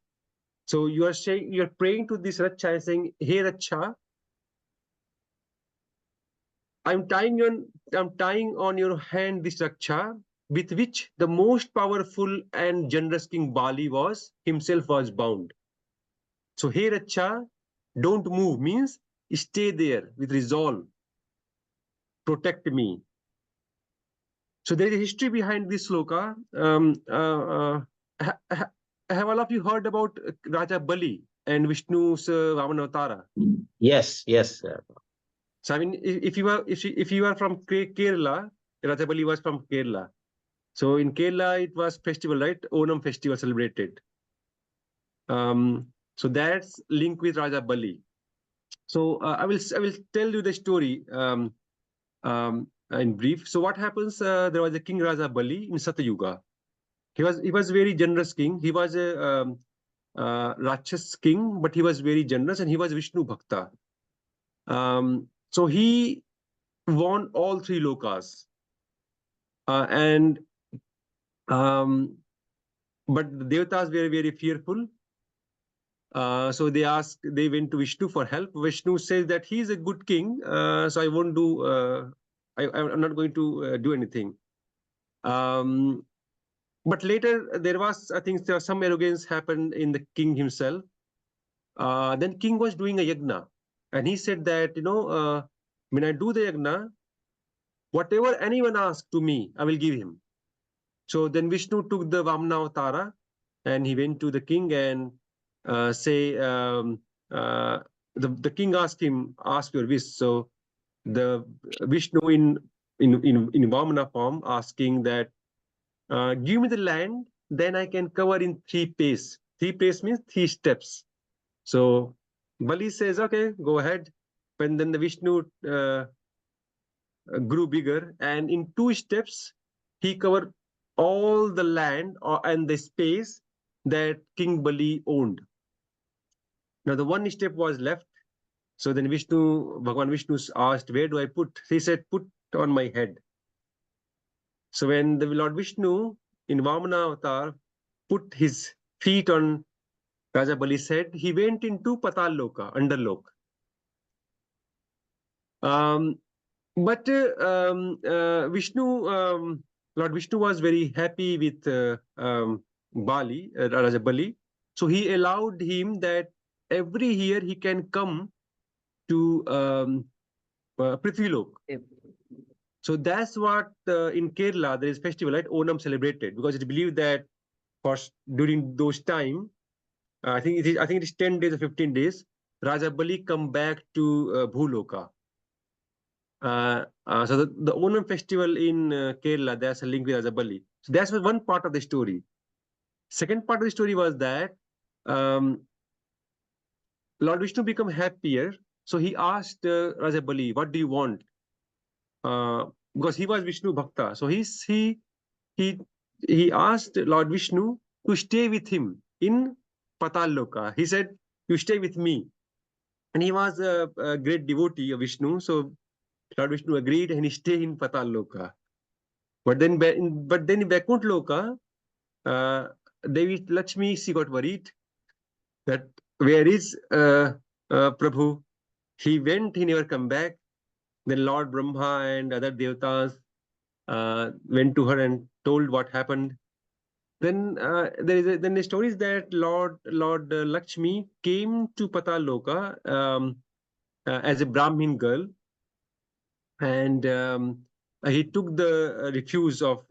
So you are saying, you are praying to this Racha and saying, hey Racha, I'm tying on your hand this Raksha, with which the most powerful and generous King Bali himself was bound. So hey Raksha, don't move means stay there with resolve. Protect me. So there is a history behind this sloka. Have all of you heard about Raja Bali and Vishnu's Vamanavtara? Yes. So I mean, if you are from Kerala, Raja Bali was from Kerala. So in Kerala, it was festival, right? Onam festival celebrated. So that's linked with Raja Bali. So I will tell you the story in brief. So what happens? There was a king Raja Bali in Satyuga. He was very generous king. He was a Rakshas king, but he was very generous and he was Vishnu Bhakta. So he won all three lokas, and but the devatas were very fearful. So they went to Vishnu for help. Vishnu says that he is a good king, so I won't do. I'm not going to do anything. But later there was, I think, there was some arrogance happened in the king himself. Then king was doing a yagna, and he said that when I do the yagna, whatever anyone asks to me, I will give him. So then Vishnu took the Vamna Avatara, and he went to the king and the king asked him, ask your wish. So the Vishnu in Vamna form asking that, give me the land, then I can cover in 3 pace. 3 pace means 3 steps. So Bali says, okay, go ahead. And then the Vishnu grew bigger, and in 2 steps he covered all the land and the space that King Bali owned. Now the 1 step was left. So then Bhagavan Vishnu asked, where do I put? He said, put on my head. So when the Lord Vishnu in Vamana avatar put his feet on Raja Bali's head, he went into Patal Loka, Underlok. But Lord Vishnu was very happy with Raja Bali. So he allowed him that every year he can come to Prithvilok. So that's what in Kerala there is festival, right? Onam celebrated, because it's believed that during those time, I think it is 10 days or 15 days, Raja Bali come back to Bhuloka. So the Onam festival in Kerala, there's a link with Raja Bali. So that's one part of the story. Second part of the story was that Lord Vishnu became happier. So he asked Raja Bali, what do you want? Because he was Vishnu Bhakta. So he asked Lord Vishnu to stay with him in Patal Loka. He said, you stay with me. And he was a great devotee of Vishnu. So Lord Vishnu agreed and he stayed in Patal Loka. But then in Vaikuntha Loka, Devi Lakshmi, she got worried that where is Prabhu? He went, he never come back. Then Lord Brahma and other devatas went to her and told what happened. Then then the story is that Lord Lakshmi came to Patal Loka as a Brahmin girl, and he took the refuse of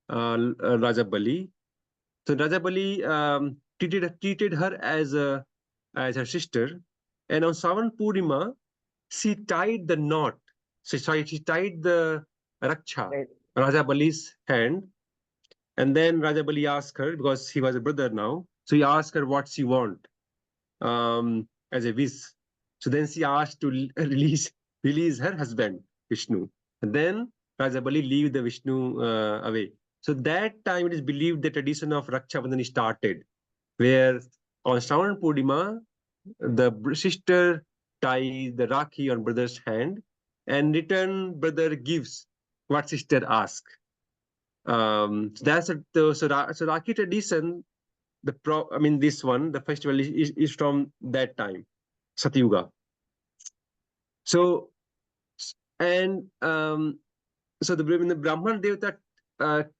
Raja Bali. So Raja Bali treated her as her sister, and on Savan Purnima, she tied the knot. She tied the raksha, Raja Bali's hand, and then Raja Bali asked her, because he was a brother now, so he asked her what she want as a wish. So then she asked to release her husband Vishnu, and then Raja Bali leave the Vishnu away. So that time it is believed the tradition of Raksha Bandhan started, where on Shravan Purnima the sister ties the Rakhi on brother's hand, and return brother gives what sister asks. That's so Rakhi tradition. This one, the festival is from that time, Satyuga. So and so when the Brahman Devata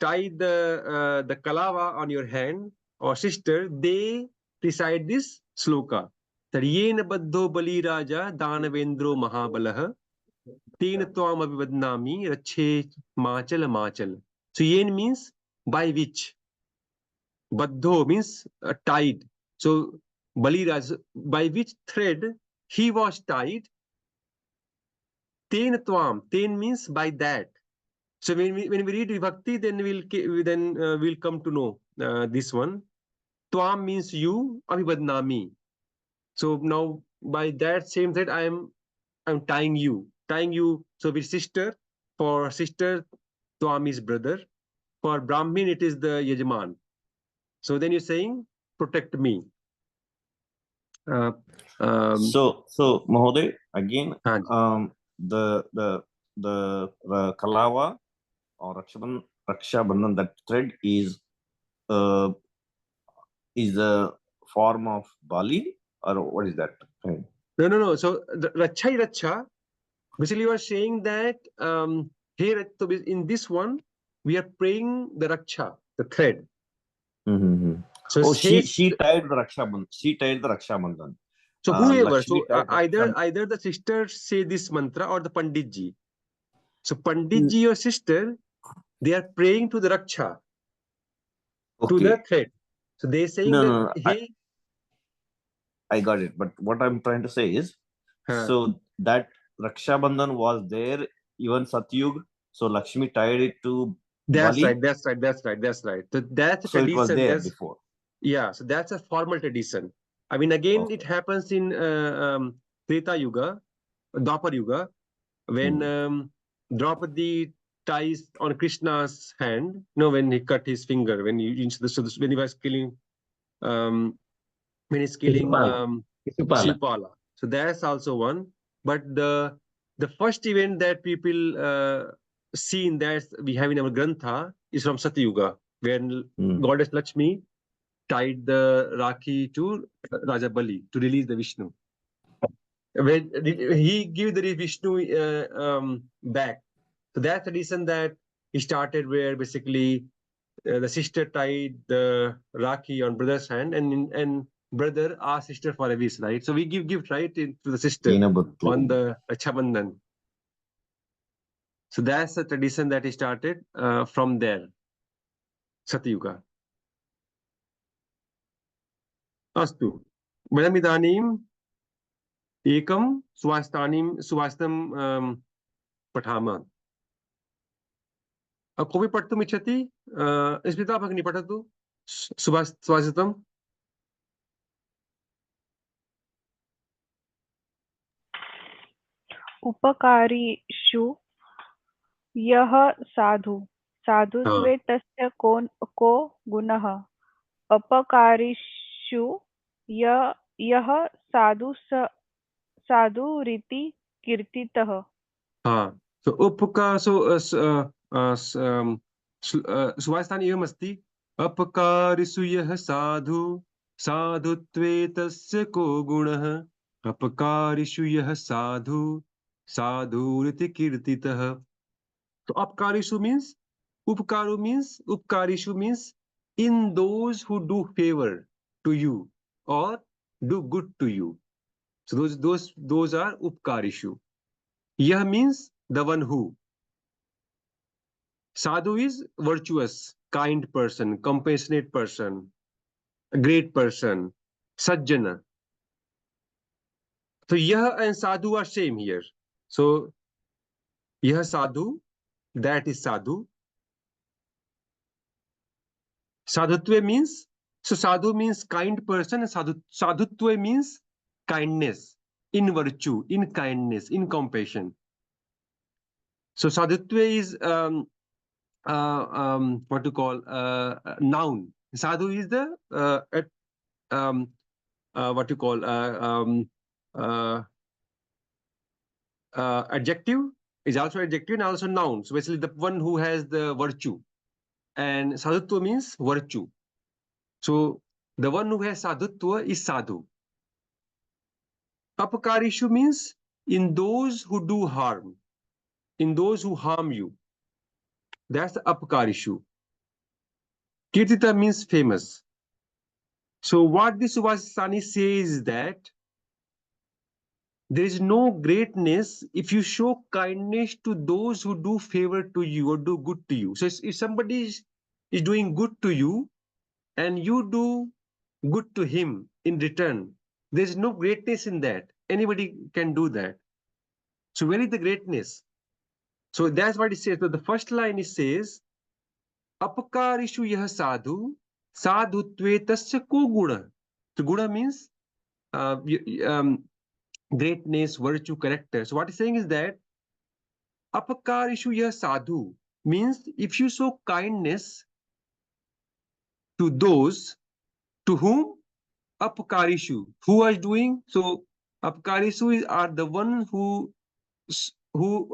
tied the kalava on your hand or sister, they recite this sloka. That yena baddho bali raja danavendro mahabalah tena tvam abhivadnami rache machal. So yen means by which. Baddho means tied. So Baliraj, by which thread he was tied. Ten tvam. Ten means by that. So when we read Vibhakti, then we'll come to know this one. Tvam means you, abhibadnami. So now by that same thread, I'm tying you. So with sister, for sister, Tvam is brother. For Brahmin, it is the Yajman. So then you're saying, protect me. So Mahoday, again, हाँ जी. the Kalava or Raksha Bandhan, that thread is a form of Bali, or what is that? No. So the Racha. Basically, you are saying that here in this one, we are praying the Raksha, the thread. So Oh, say, she tied the Raksha Bandhan. She tied the Raksha Bandhan. so whoever, Lakshmi so tied Raksha either the sister say this mantra or the Pandit ji. So Pandit ji, your sister, they are praying to the Raksha, to the Okay. thread. So they are saying No, that, no, no. hey, I got it. But what I'm trying to say is, so that Raksha Bandhan was there even Satyug. So Lakshmi tied it to that's Bali. right. So that's a So it was tradition. there before. Yeah, so that's a formal tradition. I mean, again, it happens in Treta Yuga, Dwapar Yuga, when Draupadi ties on Krishna's hand. When he cut his finger, when he was killing, when he's killing Shipala. Shipala. So that's also one. But the first event that people see in that we have in our Grantha is from Satyuga, when goddess Lakshmi tied the Rakhi to Raja Bali to release the Vishnu. When he gave the Vishnu back. So that's the reason that he started where basically the sister tied the Rakhi on brother's hand and brother asked sister for a wish, right? So we give gift, right, to the sister on the Raksha Bandhan. So that's the tradition that he started from there, Satyuga. Astu. Madam idanim ekam swastam पठामः कोऽपि पठितुम् इच्छति स्मिता भगिनी पठतु सुभाषितम् उपकारिषु यः साधु साधुत्वे तस्य को गुणः अपकारिषु यः साधु साधुरिति कीर्तितः. सो उपकार सुभाषितानि एवमस्ति अपकारिषु यः साधु साधुत्वे तस्य को गुणः अपकारिषु यः साधु साधुरिति कीर्तितः. So upkarishu means upkarishu means in those who do favor to you or do good to you. So those are upkarishu. Yah means the one who. Sadhu is virtuous, kind person, compassionate person, a great person, sajjana. So yah and sadhu are same here. So yah sadhu, that is sadhu. Sadhutva means, so sadhu means kind person, and sadhutva means kindness, in virtue, in kindness, in compassion. So sadhutva is what to call noun. Sadhu is the what you call adjective, is also adjective and also noun. So basically the one who has the virtue, and sadhutva means virtue. So the one who has sadhutva is sadhu. Apakarishu means in those who do harm, in those who harm you. That's the apakarishu. Kirtita means famous. So what this Subhasani says is that there is no greatness if you show kindness to those who do favor to you or do good to you. So if somebody is doing good to you and you do good to him in return, there's no greatness in that. Anybody can do that. So where is the greatness? So that's what it says. So the first line it says, Apakarishu yah sadhu, Sadhutve tasya ko guna. So guna means greatness, virtue, character. So what he's saying is that apakarishu ya sadhu means if you show kindness to those to whom apakarishu, who are doing so. Apakarishu are the one who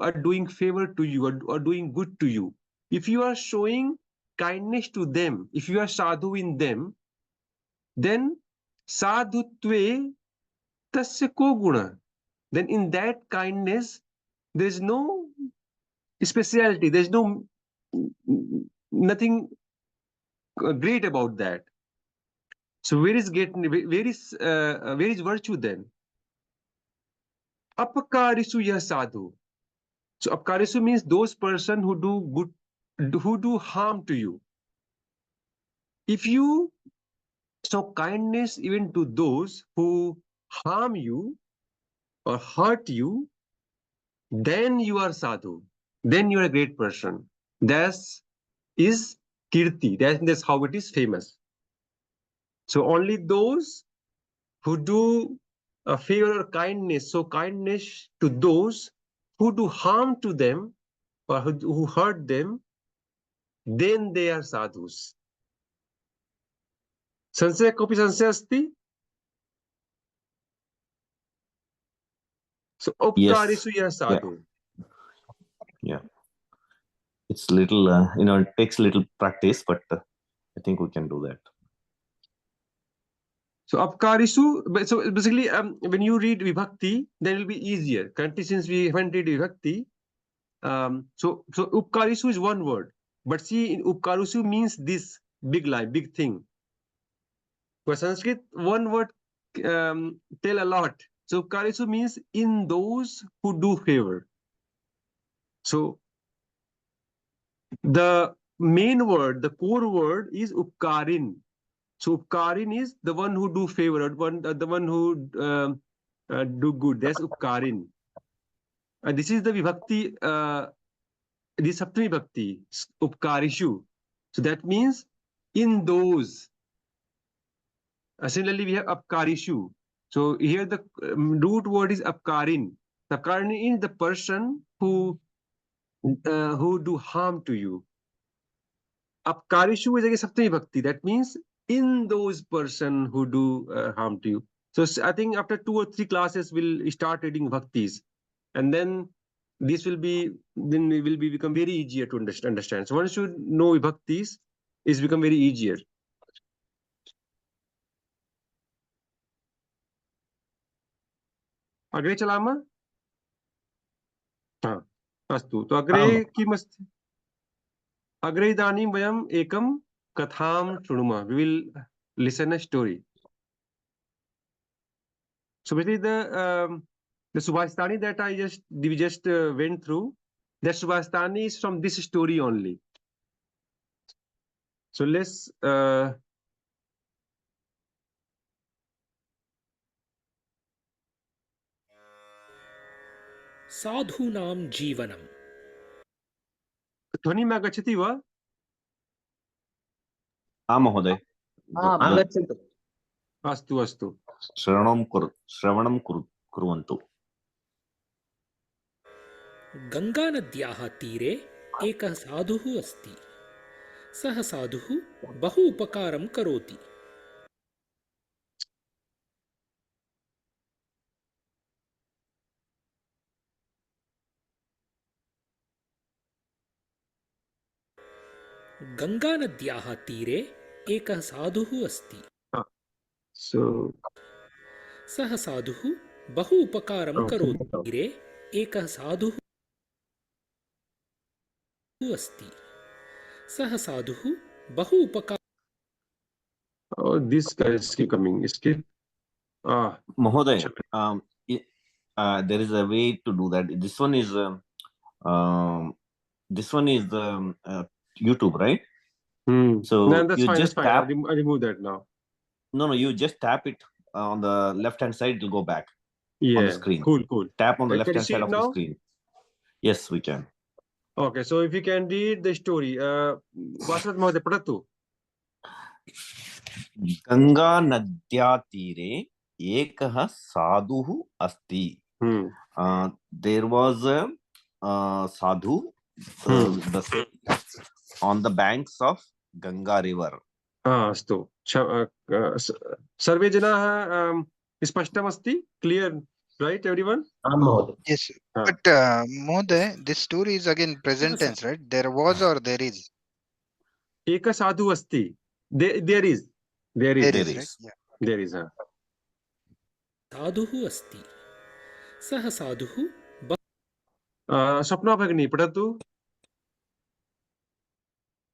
are doing favor to you or doing good to you. If you are showing kindness to them, if you are sadhu in them, then sadhutve tasya ko guna. Then in that kindness, there is no speciality. There's no nothing great about that. So where is virtue then? Apakarisu ya sadhu. So apakarisu means those person who do good, who do harm to you. If you show kindness even to those who harm you or hurt you, then you are sadhu. Then you are a great person. That is kirti. That's how it is famous. So only those who do a favor or kindness, so kindness to those who do harm to them or who hurt them, then they are sadhus. Sansaya kopi sansaya asti? So Yes. upkarisu ya sadhu. Yeah. It's little, it takes little practice, but I think we can do that. So apkarisu, so basically when you read vibhakti, then it will be easier. Currently, since we haven't read vibhakti, so upkarisu is one word. But see, in upkarisu means this big lie, big thing. For Sanskrit, one word tell a lot. So upkarisu means in those who do favor. So the main word, the core word is upkarin. So upkarin is the one who do favor, the one who do good. That's upkarin. And this is the vibhakti, this saptami vibhakti, upkarishu. So that means in those. Similarly, we have apkarishu. So here the root word is apkarin. Apkarin is the person who do harm to you. Apkarishu is again saptami bhakti. That means in those person who do harm to you. So I think after 2 or 3 classes we'll start reading bhaktis, and then this will become very easier to understand. So once you know bhaktis, it's become very easier. अग्रे चलामः अस्तु तो अग्रे किमस्ति अग्रे इदानीं वयम् एकं कथां शृणुमः we will listen a story. So basically the Subhastani that we just went through, that Subhastani is from this story only. So let's साधूनां जीवनम् ध्वनिम् आगच्छति वा? महोदय आगच्छतु अस्तु अस्तु श्रवणं कुर्वन्तु. गङ्गानद्याः तीरे एकः साधुः अस्ति. सः साधुः बहु उपकारं करोति. गङ्गानद्याः तीरे एकः साधुः अस्ति. सः साधुः बहु उपकारं करोति. तीरे एकः साधुः अस्ति. सः साधुः बहु उपकारं. This guy is coming. Mahoday, there is a way to do that. This one is YouTube, right? So no, that's you fine, just that's fine. tap. I remove that now. No, you just tap it on the left hand side. It'll go back on the screen. Cool. Tap on the Can left you hand see side it of the now? screen. Yes, we can. Okay, so if you can read the story, Vasarat Mahoday, padatu. Ganga नद्या तीरे एकः साधुः अस्ति. There was a sadhu on the banks of Ganga river. अस्तु सर्वे जनाः स्पष्टमस्ति clear right everyone आं महोदय. Yes, but Mohoday, this story is again present tense, right? There was or there is? एक साधु अस्ति there is There There is, right? is. Yeah. there is साधुः अस्ति. सः साधुः स्वप्ना भगिनी पठतु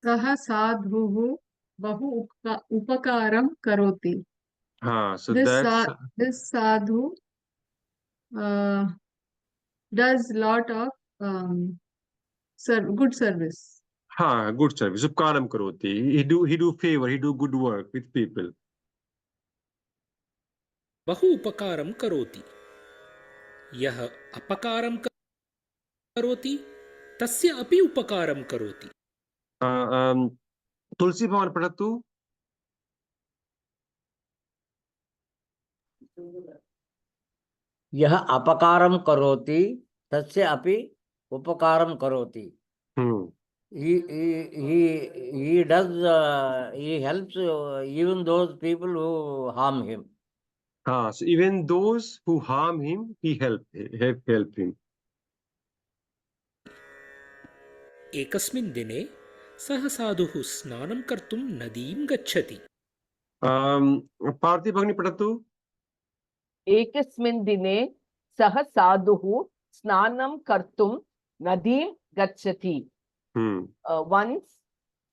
सः साधुः बहु उपकारं करोति. so This that's this sadhu does lot of good service. good service उपकारं करोति he do favor he do good work with people बहु उपकारं करोति. यः अपकारं करोति तस्य अपि उपकारं करोति. तुलसी भवान् पठतु यः अपकारं करोति तस्य अपि उपकारं करोति. He does he helps even those people who harm him. so even those who harm him he help him एकस्मिन् दिने सः साधुः स्नानं कर्तुं नदीं गच्छति. पार्थिव भगिनी पठतु एकस्मिन् दिने सः साधुः स्नानं कर्तुं नदीं गच्छति. Once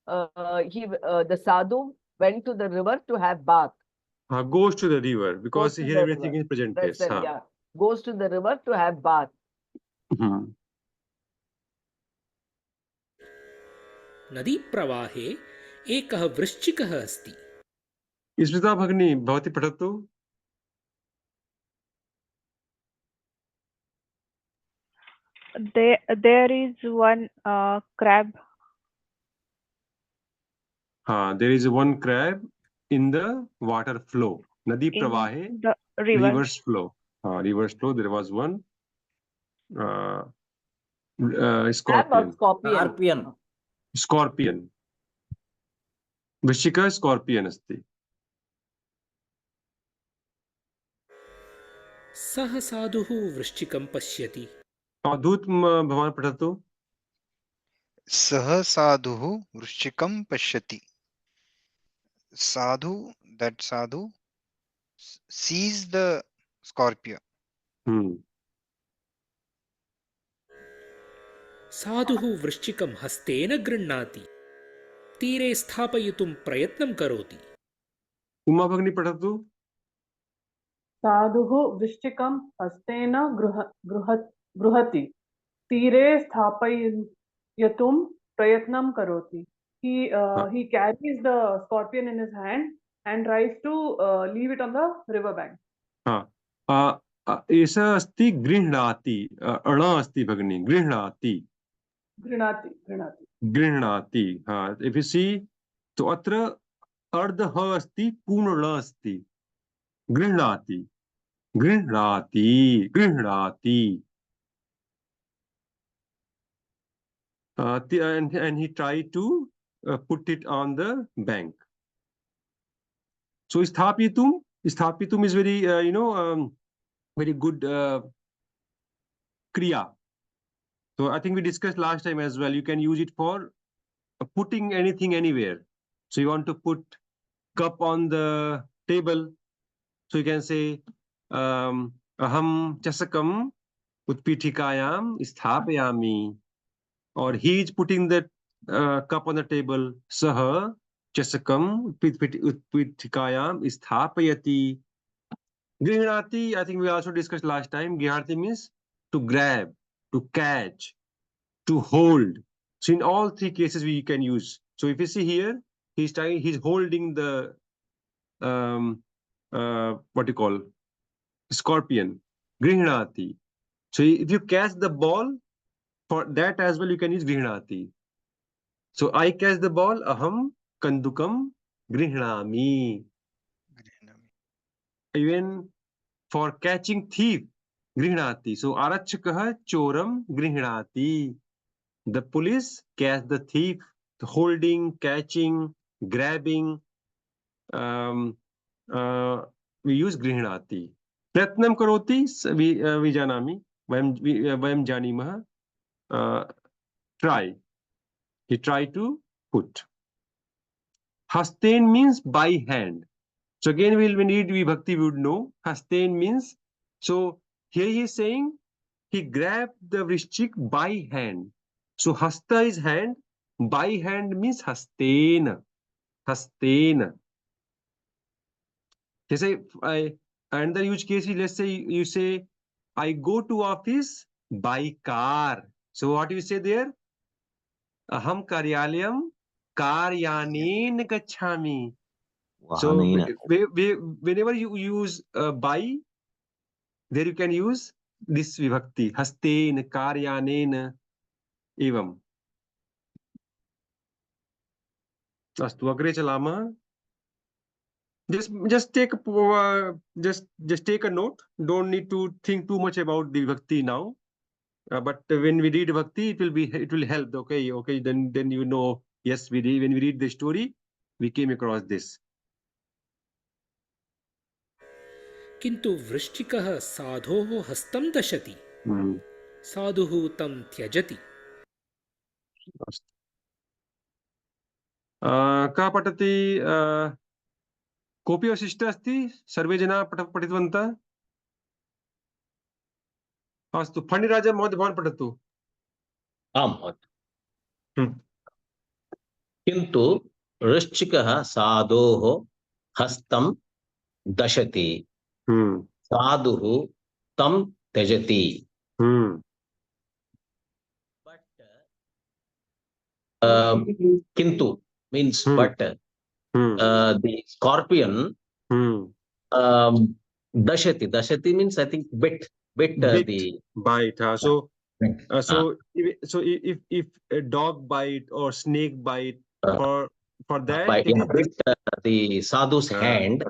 the sadhu went to the river to have bath. Goes to the river because here everything is present tense. Yeah. Goes to the river to have bath. नदीप्रवाहे एकः वृश्चिकः अस्ति. स्मिता भगिनी भवती पठतु There is one crab. There is one crab in the water flow. Nadi pravahe, the river. Rivers flow. There was one scorpion. Scorpion. Vrishika scorpion asti. सः साधुः वृश्चिकं पश्यति. अवधूत भवान् पठतु सः साधुः वृश्चिकं पश्यति. Sadhu, that sadhu sees the scorpion. साधुः वृश्चिकं हस्तेन गृह्णाति. तीरे स्थापयितुं प्रयत्नं करोति. उमा भगिनी पठतु साधुः वृश्चिकं हस्तेन गृह्णाति. तीरे स्थापयितुं प्रयत्नं करोति. He carries the scorpion in his hand and tries to leave it on the river bank. एषः अस्ति गृह्णाति अण अस्ति भगिनी गृह्णाति if you see तो अत्र अर्ध ह अस्ति पूर्ण ळ अस्ति गृह्णाति and he tried to put it on the bank. So sthapitum is very very good kriya. So I think we discussed last time as well. You can use it for putting anything anywhere. So you want to put cup on the table. So you can say aham chasakam utpitikayam sthapayami. Or he is putting that cup on the table. Saha chasakam utpitikayam sthapayati. Grihnati, I think we also discussed last time. Grihnati means to grab, to catch, to hold. So in all three cases we can use. So if you see here, he's holding the what you call scorpion. Grihnati. So if you catch the ball, for that as well you can use grihnati. So I catch the ball, aham kandukam grihnami. Even for catching thief, grihnati. So arachakah choram grihnati. The police catch the thief, holding, catching, grabbing. Um, we use grihnati. Pratnam karoti vijanami. Vayam janimah. Try. He tried to put. Hastain means by hand. So again, when we read Vibhakti, we would know. Hastain means, so here he is saying, he grabbed the vrishchik by hand. So hasta is hand, by hand means hastain. Hastain. Let's say, another use case, let's say you say, I go to office by car. So what do you say there? Aham karyalayam karyanen gachhami. So whenever you use by, there you can use this vibhakti. Hasten, karyanen, evam. Astu agre chalama. Just take just take a note. Don't need to think too much about the vibhakti now. But when we read bhakti, it will help. Okay. Then you know. Yes, when we read the story, we came across this. किन्तु वृश्चिकः साधोः हस्तं दशति साधुः तं त्यजति का पठति कोऽपि वशिष्ठः अस्ति सर्वे जनाः पठितवन्तः अस्तु फणिराज महोदय भवान् पठतु आम् महोदय किन्तु वृश्चिकः साधोः हस्तं दशति साधुः तं त्यजति किन्तु means but the scorpion dashati means I think bit the bite. So if a dog bite or snake bite, for that bit the sadhu's hand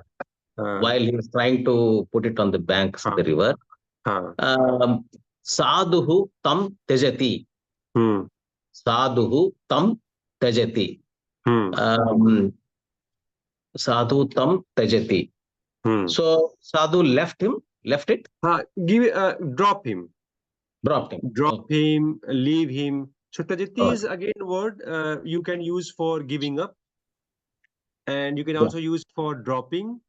while he was trying to put it on the banks of the river. Sadhuhu tam tyajati. Sadhuhu tam tyajati. Sadhu tam tyajati. So sadhu left it. Drop him. Drop him, leave him. So tyajati is again a word you can use for giving up, and you can also use for dropping.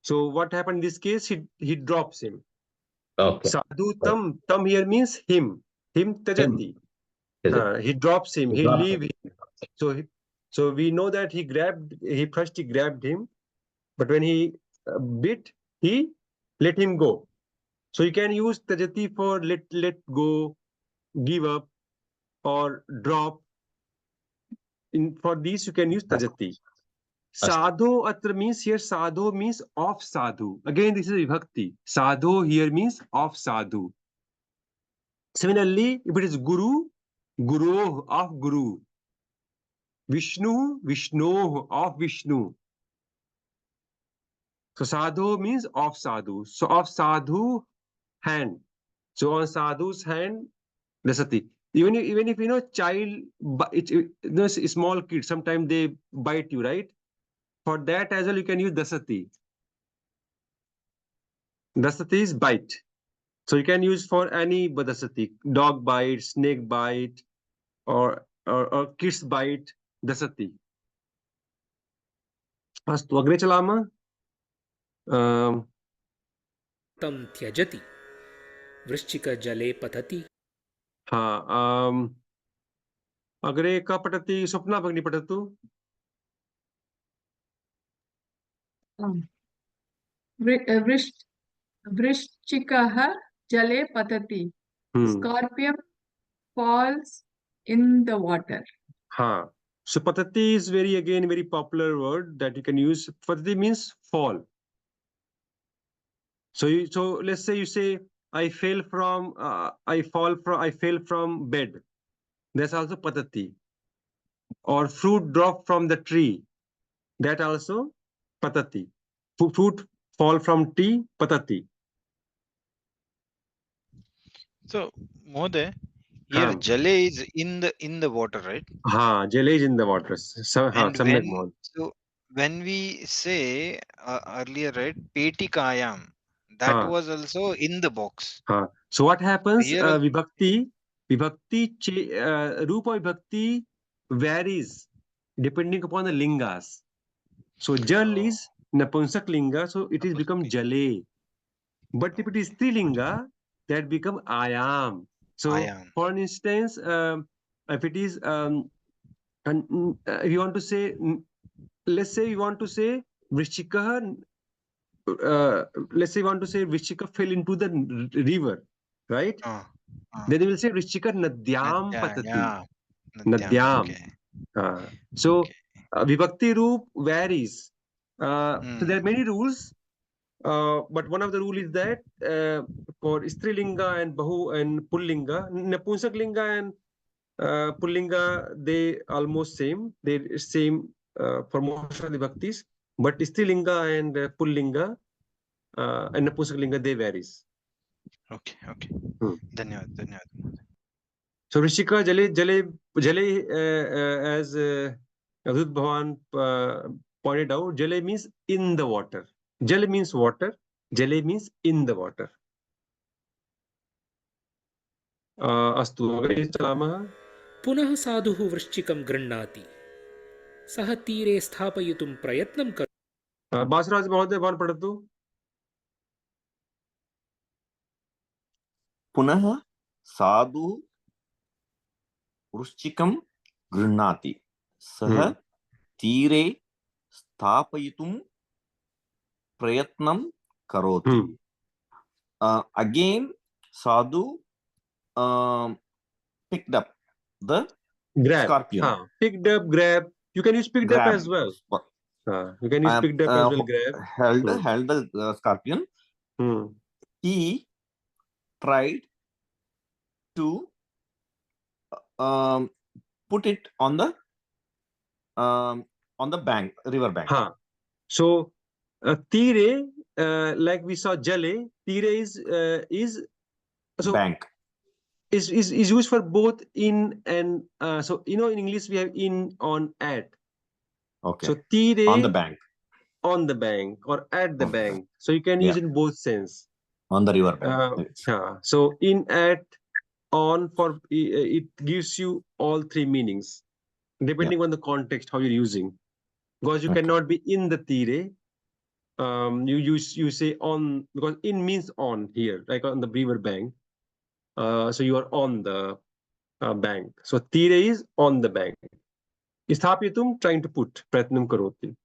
So what happened in this case? He drops him. Okay. Sadhu tam here means him tyajati. He drops him. He leave him. So we know that he first grabbed him, but when he bit, he let him go. So you can use tyajati for let go, give up, or drop. For these you can use tyajati. Sadho atra means here sadho means of sadhu. Again, this is vibhakti. Sadho here means of sadhu. Similarly, if it is guru, guru of guru. Vishnu, Vishnu of Vishnu. So sadhu means of sadhu. So of sadhu hand. So on sadhu's hand, dasati. Even if you know child, small kids, sometimes they bite you, right? For that as well, you can use dasati. Dasati is bite. So you can use for any dasati. Dog bite, snake bite, or kids bite, dasati. अस्तु अग्रे चलामः तं त्यजति वृश्चिकजले पतति अग्रे कः पठति स्वप्ना भगिनी पठतु वृश्चिकः जले पतति scorpion falls in the water. So patati is very popular word that you can use. Patati means fall. So let's say you say I fell from bed. That's also patati. Or fruit drop from the tree. that also patati. Fruit fall from tree, patati. So, Mode, here Jale is in the water, right? Jale is in the water. And Samyak Mohad. when we say earlier, right, Petikayam, that was also in the box. So what happens? Here, Vibhakti, Rupa Vibhakti varies depending upon the lingas. So Jal is Napunsak linga, so it is become Jale. But if it is Strilinga, that become Ayam. So for instance, if it is if you want to say, let's say you want to say Vrishchika, let's say you want to say Vrishchika fell into the river, right? Then you will say Vrishchika Nadyam Patati. Nadyam. So Vibhakti Roop varies. So there are many rules, but one of the rule is that for Strilinga and Bahu and Pullinga, Napunsak Linga and Pullinga, they almost same. They same for most of the Bhaktis, but Strilinga and Pullinga and Napunsak Linga, they varies. Okay. Dhanyawad. So Rishika Jale, as Avadut Bhavan pointed out, Jale means in the water. Jale means water. Jale means in the water. अस्तु अग्रे चलामः. पुनः साधुः वृश्चिकं गृह्णाति. सः तीरे स्थापयितुं प्रयत्नं करोति. बासराज महोदय भवान् पठतु. पुनः साधु वृश्चिकं गृह्णाति. सः तीरे स्थापयितुं प्रयत्नं करोति. Again, Sadhu picked up the scorpion. Picked up, grab. You can use picked up as well. You can use picked up as well. Grab. Held the scorpion. He tried to put it on the bank, river bank. So tire, like we saw Jale, tire is so bank. Is used for both in and so in English we have in, on, at. Okay. So tire on the bank. On the bank or at the bank. So you can use in both sense. On the river bank. So in, at, on, for it gives you all three meanings depending on the context how you're using. Because you cannot be in the tire. You say on, because in means on here, like on the river bank. So you are on the bank. So tire is on the bank. Isthapitum, trying to put. Pratnam karoti.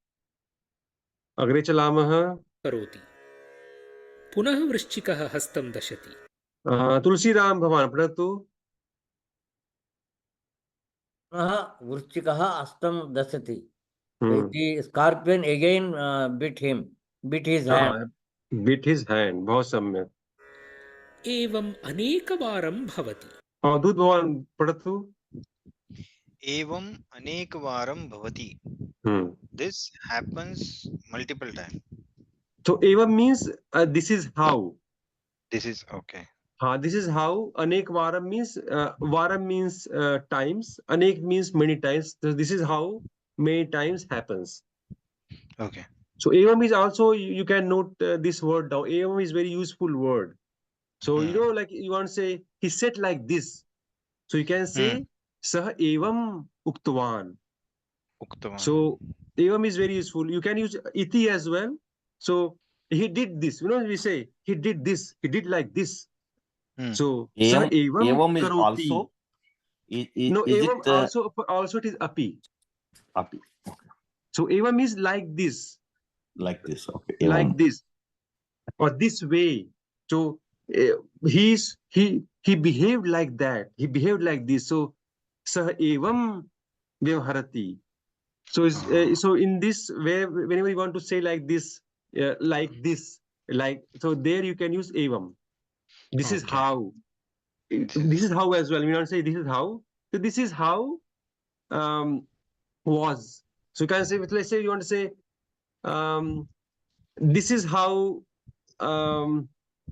Agre chalamah. करोति. पुनः वृश्चिकः हस्तं दशति. तुलसीराम भवान् पठतु. वृश्चिकः हस्तं दशति. The scorpion again bit his hand. Bit his hand. बहुत सम्यक. एवम् अनेकवारं भवति. अवधूत भवान् पठतु. एवम् अनेकवारं भवति. This happens multiple times. So evam means this is how. This is okay. This is how. Anek varam means varam means times. Anek means many times. So this is how many times happens. Okay. So evam is also, you can note this word down. Evam is very useful word. So like you want to say he said like this. So you can say sah evam uktvan. So evam is very useful. You can use iti as well. So he did this. We say he did this. He did like this. So evam is karoti. also. No, evam also it is api. Api. Okay. So evam is like this. Like this. Okay. Evam. Like this, or this way. So he behaved like that. He behaved like this. So sah evam vyavharati. So so in this way, whenever you want to say like this, so there you can use evam. This is how. This is how as well. We don't say this is how. So this is how was. So you can say, let's say you want to say, this is how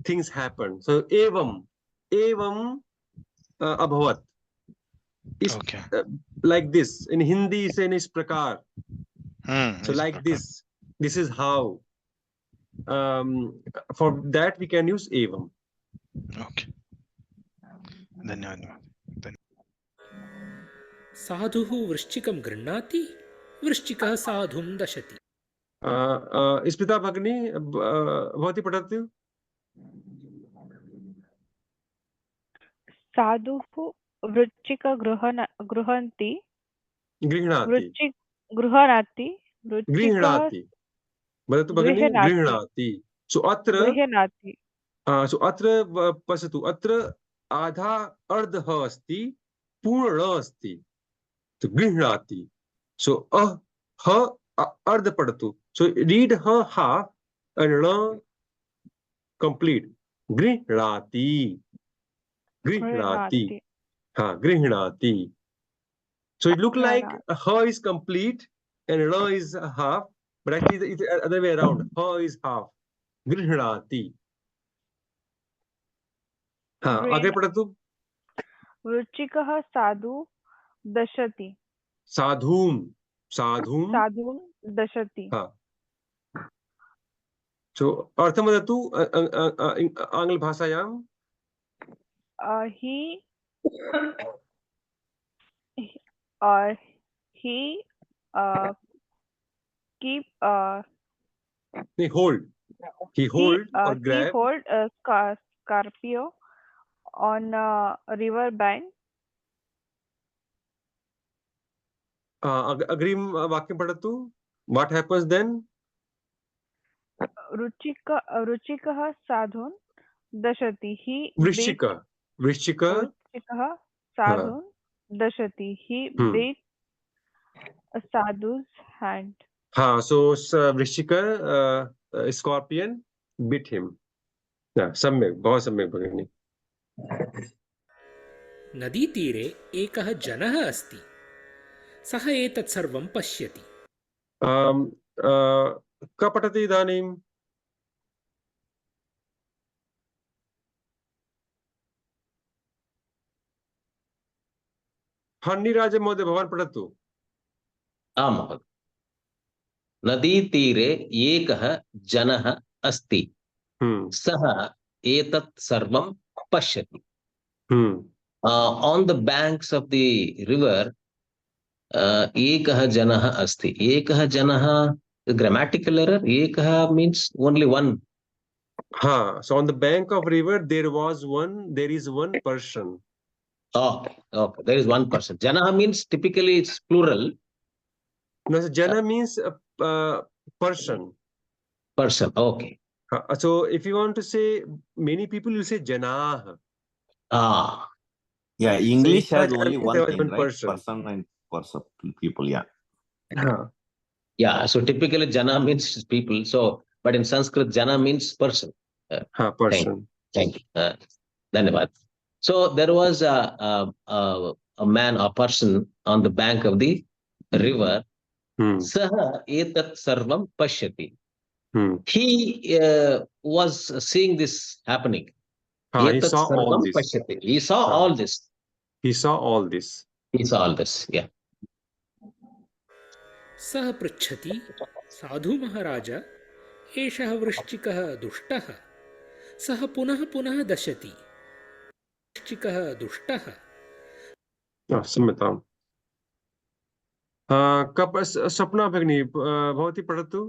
things happen. So evam abhavat is Okay. like this. In Hindi, say is prakar. So is like prakar. this is how. For that we can use evam. Okay. धन्यवाद. साधुः वृश्चिकं गृह्णाति वृश्चिकः साधुं दशति. स्मिता भगिनी भवती पठतु. साधुः वृश्चिक गृह्णाति गृह्णाति वदतु भगिनी. गृह्णाति. सो अत्र पश्यतु, अत्र आधा अर्धः अस्ति, पूर्ण अस्ति. तो गृह्णाति. सो ह अर्ध पठतु. सो रीड ह half and ण complete. गृह्णाति. हाँ, गृह्णाति. So it look like ह is complete and ण is half, but actually it's the other way around. ह is half. गृह्णाति. हाँ, आगे पढ़तु. वृश्चिकः साधु दशति. साधुं दशति. हाँ. So अर्थं वदतु आङ्ग्लभाषायां. He hold a Scorpio on a river bank. अग्रिम वाक्यं पठतु. What happens then? रुचिकः साधून् दशति. वृश्चिकः साधून् दशति. He beats a sadhu's hand. हाँ, so वृश्चिकः scorpion bit him. सम्यक्, बहुत सम्यक् भगिनी. नदीतीरे एकः जनः अस्ति. सः एतत् सर्वं पश्यति. कः पठति इदानीं? हन्निराज महोदय, भवान् पठतु. आम् महोदय. नदीतीरे एकः जनः अस्ति. सः एतत् सर्वं पश्यति. On the banks of the river, एकः जनः अस्ति. एकः जनः, grammatical error. एकः means only one. So on the bank of river there is one person. Okay, there is one person. Janah means typically it's plural. No, so jana means person. Person, okay. So if you want to say many people, you say janah. Yeah, English so has only one thing, right? Person and person, people, yeah. Yeah, so typically jana means people. So, but in Sanskrit, jana means person. Person. Thank you. Dhanyavad. So there was a man, a person on the bank of the river. Saha etat sarvam pashyati. He was seeing this happening. He saw all this. Pashyati. He saw all this. He saw all this. He saw all this. Yeah. सः पृच्छति, साधु महाराज, एषः वृश्चिकः दुष्टः. सः पुनः पुनः दशति. वृश्चिकः दुष्टः. सम्यताम्. सपना भगिनी, भवती पठतु.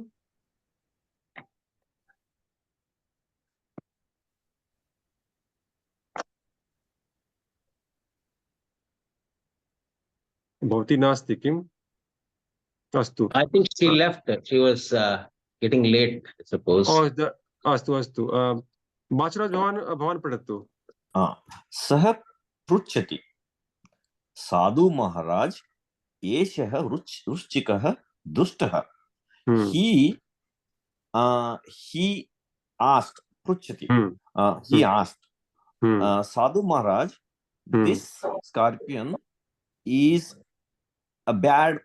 भवती नास्ति किम्? अस्तु. I think she left. She was getting late, I suppose. अस्तु. बाचराज भवान् पठतु. सः पृच्छति, साधु महाराज, एषः वृश्चिकः दुष्टः. He asked, पृच्छति. He asked, Sadhu Maharaj, this scorpion is a bad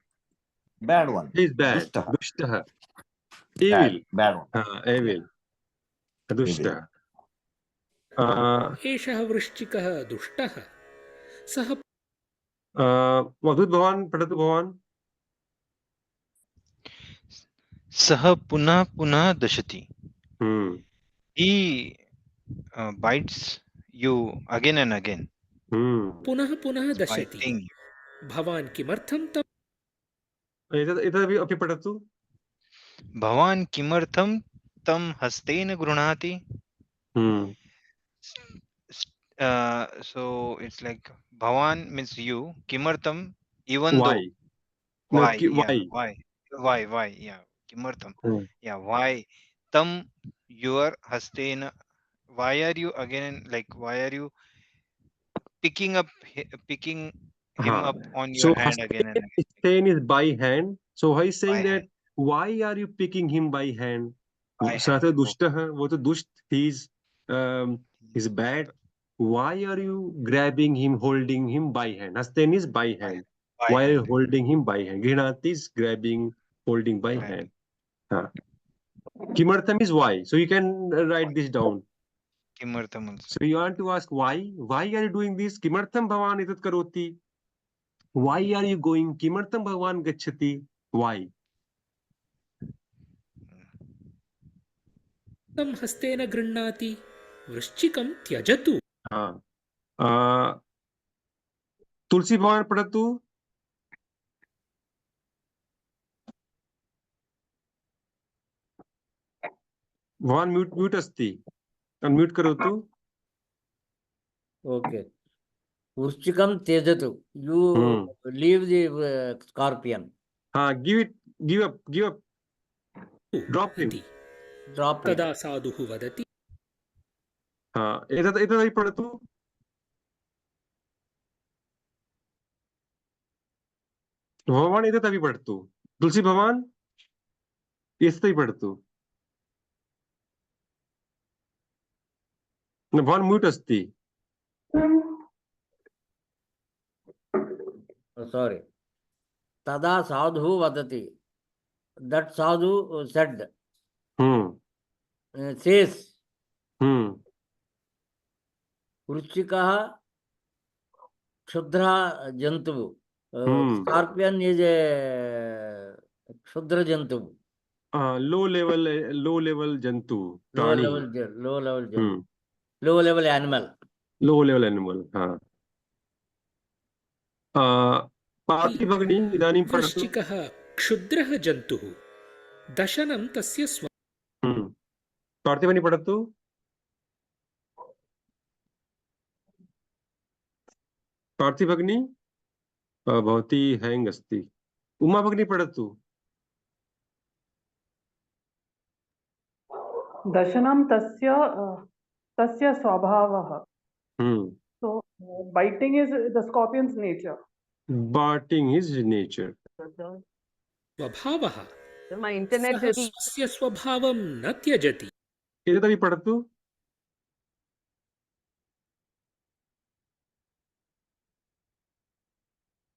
Bad one. He is bad. Dushtaha. Dushtaha. Evil. Bad one. Evil. Dushtaha. एषः वृश्चिकः दुष्टः सः मधुर भवान पठतु भवान. सः पुनः पुनः दशति. He bites you again and again. पुनः पुनः दशति. Biting. भवान् किमर्थं तं एतदपि अपि पठतु. भवान् किमर्थं तं हस्तेन गृह्णाति? So it's like Bhavan means you, Kimartam, even Why? though. Why? No, Yeah, why? why? Yeah, Kimartam. Yeah, why? Tam, your hastena. Why are you again, like, why are you picking him up on your So hand again and again? Hastane is by hand. So he is saying By that hand. why are you picking him by hand? By Sata hand. dushtaha, wo to dusht, he's bad. Why are you grabbing him, holding him by hand? Hastane is by hand. By Why are you hand. holding him by hand? Grinati is grabbing, holding by hand. Kimartham is why. So you can write this down. Kimartam also. So you want to ask why? Why are you doing this? Kimartham bhavan etat karoti? Why are you going? Kimartham bhavan gacchati? Why? तं हस्तेन गृह्णाति वृश्चिकं त्यजतु. तुलसी भवान पठतु. भवान mute अस्ति. Unmute करोतु. Okay. Vrushchikam त्यजतु. You leave the scorpion. Give up. Drop him. Drop him. तदा साधुः वदति एतदपि पठतु. भवान एतदपि पठतु. तुलसी भवान एतदपि पठतु. भवान म्यूट अस्ति. Sorry. Tada sadhu vadati. That sadhu said. Says. Vruchchikah Kshudra Jantu. Scorpion is a Kshudra Jantu. Low level jantu. Low level animal. Low level animal. पार्थिव भगिनी इदानीं पठतु. वृश्चिकः क्षुद्रः जन्तुः दशनं तस्य स्व. पार्थिवनी पठतु. पार्थिव भगिनी भवती हैंग अस्ति. उमा भगिनी पठतु. दशनं तस्य स्वभावः. So biting is the scorpion's nature. Biting is nature. स्वभावः. My internet सः स्वस्य स्वभावं न त्यजति. एतदपि पठतु.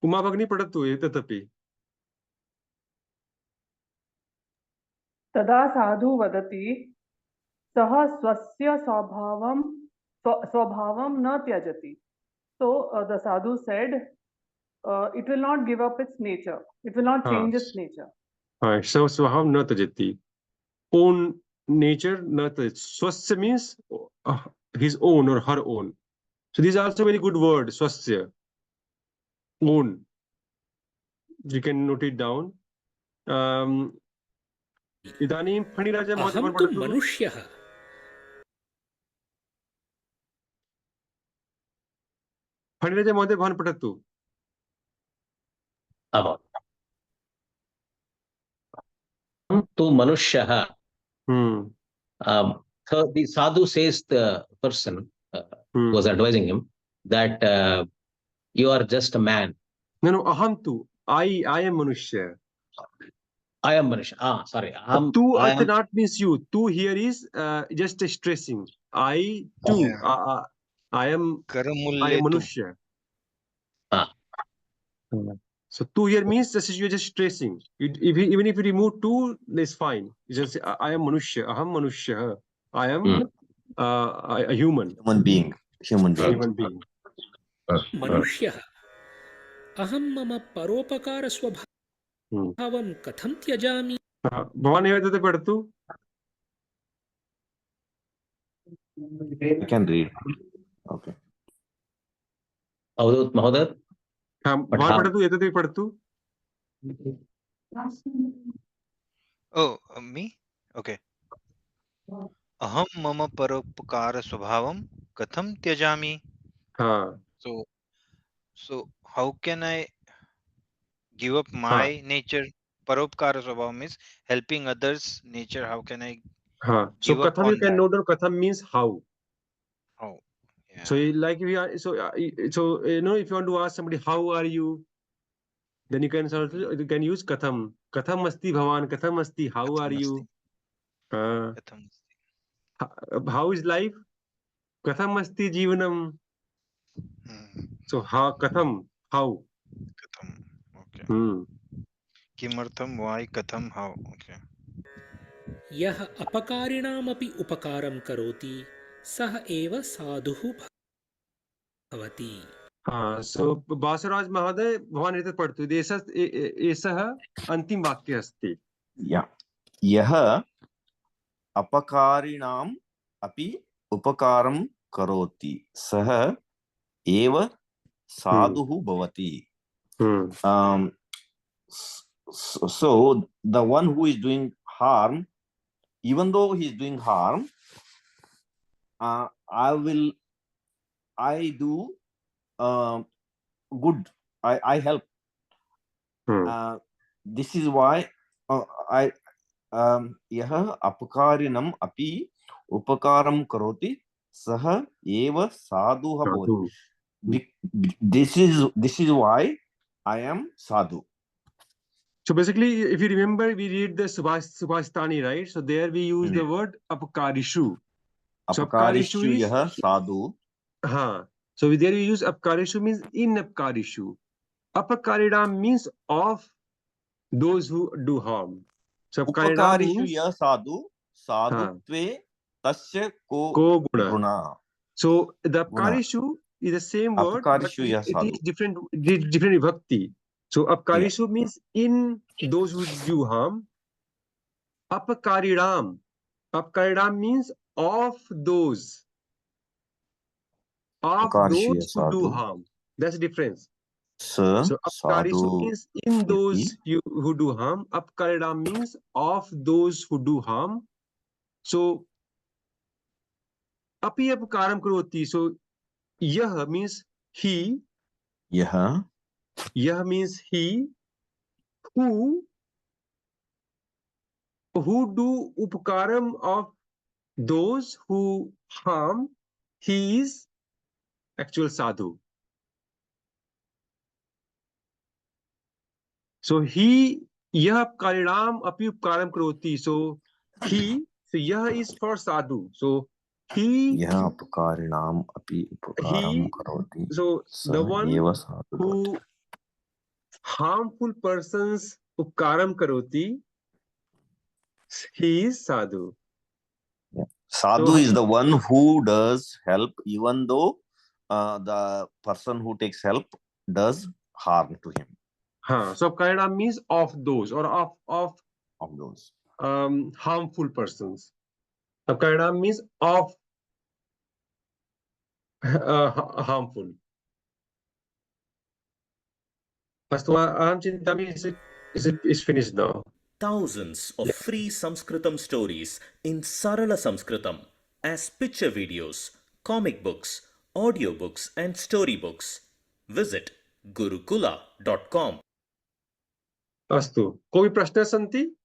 उमा भगिनी पठतु एतदपि. तदा साधु वदति सः स्वस्य स्वभावं न त्यजति. So the sadhu said it will not give up its nature. It will not change its nature. So swabhav na tyajati. Own nature na tyajati. Swasya means his own or her own. So this is also a very good word. Swasya. Own. You can note it down. इदानीं फणिराज महोदय अहं तु मनुष्यः. फणिराज महोदय भवान् पठतु. तो मनुष्यः. So the sadhu says the person who was advising him that you are just a man. No, aham tu. I am manushya. I am manushya. Sorry. Tu not means you. Tu here is just a stressing. I too. I am manushya. So 2 here means just you're just tracing. Even if you remove 2, that's fine. You just say, I am Manushya, Aham Manushya. I am a human. Human being. Human being. Human being. मनुष्यः अहं मम परोपकारस्वभावं कथं त्यजामि? भवान् एतत् पठतु. I can read. Okay. अवधूत महोदय भवान् पठतु, एतत् पठतु. Oh, me? Okay. Aham mama paropakara swabhavam katham tyajami. So how can I give up my nature? Paropakara swabhavam means helping others nature. How can I So give up katham you on can that? note down. Katham means how. Oh, yeah. So like we are so you know, if you want to ask somebody how are you, then you can use katham. Katham asti bhavan, katham asti, how are you? How is life? Katham asti jivanam. So katham, how. Katham. Okay. Hmm. Kimartham, why, katham, how. Okay. यः अपकारिणामपि उपकारं करोति सः एव साधुः भवति. So Basaraj Mahoday, भवान् एतत् पठतु. एषः अन्तिम वाक्यः अस्ति. Yeah. यः अपकारिणाम् अपि उपकारं करोति सः एव साधुः भवति. So the one who is doing harm, even though he is doing harm, I do good. I help. This is why यः अपकारिणम् अपि उपकारं करोति सः एव साधुः भवति. This is why I am sadhu. So basically, if you remember, we read the Subhastani, right? So there we use the word apkarishu. Apkarishu yah sadhu. So there we use apkarishu means in apkarishu. Apakaridam means of those who do harm. So Upakarishu yah sadhu, sadhutve tasya ko guna. So the apkarishu is the same word, but it is different vibhakti. So apkarishu means in those who do harm. Apakaridam. Apakaridam means of those. Of those who do harm. That's the difference. So apkarishu means in those who do harm. Apakaridam means of those who do harm. So api apakaram karoti. So yah means he. Yah means he who do upakaram of those who harm. He is actual sadhu. So he yah karinam api upkaram karoti. So he, so yah is for sadhu. So he yah upkarinam api upkaram karoti. So the one who harmful persons upkaram karoti, he is sadhu. Sadhu is the one who does help, even though the person who takes help does harm to him. So karinam means of those or of those harmful persons. Karinam means of harmful. Is finished now. Thousands of free Sanskritam stories in Sarala Sanskritam as picture videos, comic books, audiobooks and storybooks. Visit gurukula.com. अस्तु, कोऽपि प्रश्नाः सन्ति?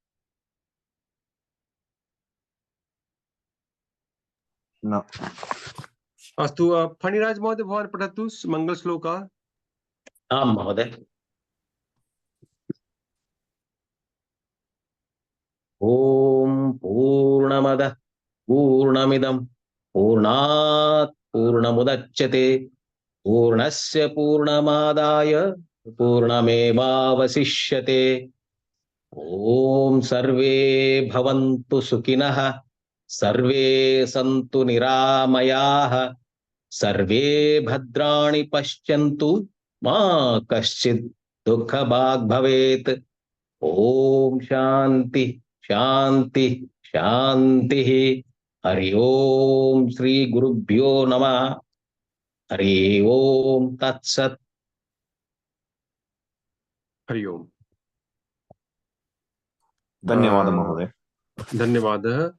न. अस्तु, फणिराज महोदय भवान् पठतु मङ्गलश्लोकः. आं महोदय. ॐ पूर्णमदः पूर्णमिदं पूर्णात् पूर्णमुदच्यते पूर्णस्य पूर्णमादाय पूर्णमेवावशिष्यते। ॐ सर्वे भवन्तु सुखिनः, सर्वे सन्तु निरामयाः, सर्वे भद्राणि पश्यन्तु, मा कश्चित् दुःखभाग् भवेत्। ॐ शान्ति शान्ति शान्तिः। हरि ओम श्री गुरुभ्यो नमः। हरि ओम तत्सत्। हरि ओम। धन्यवादः महोदय। धन्यवादः।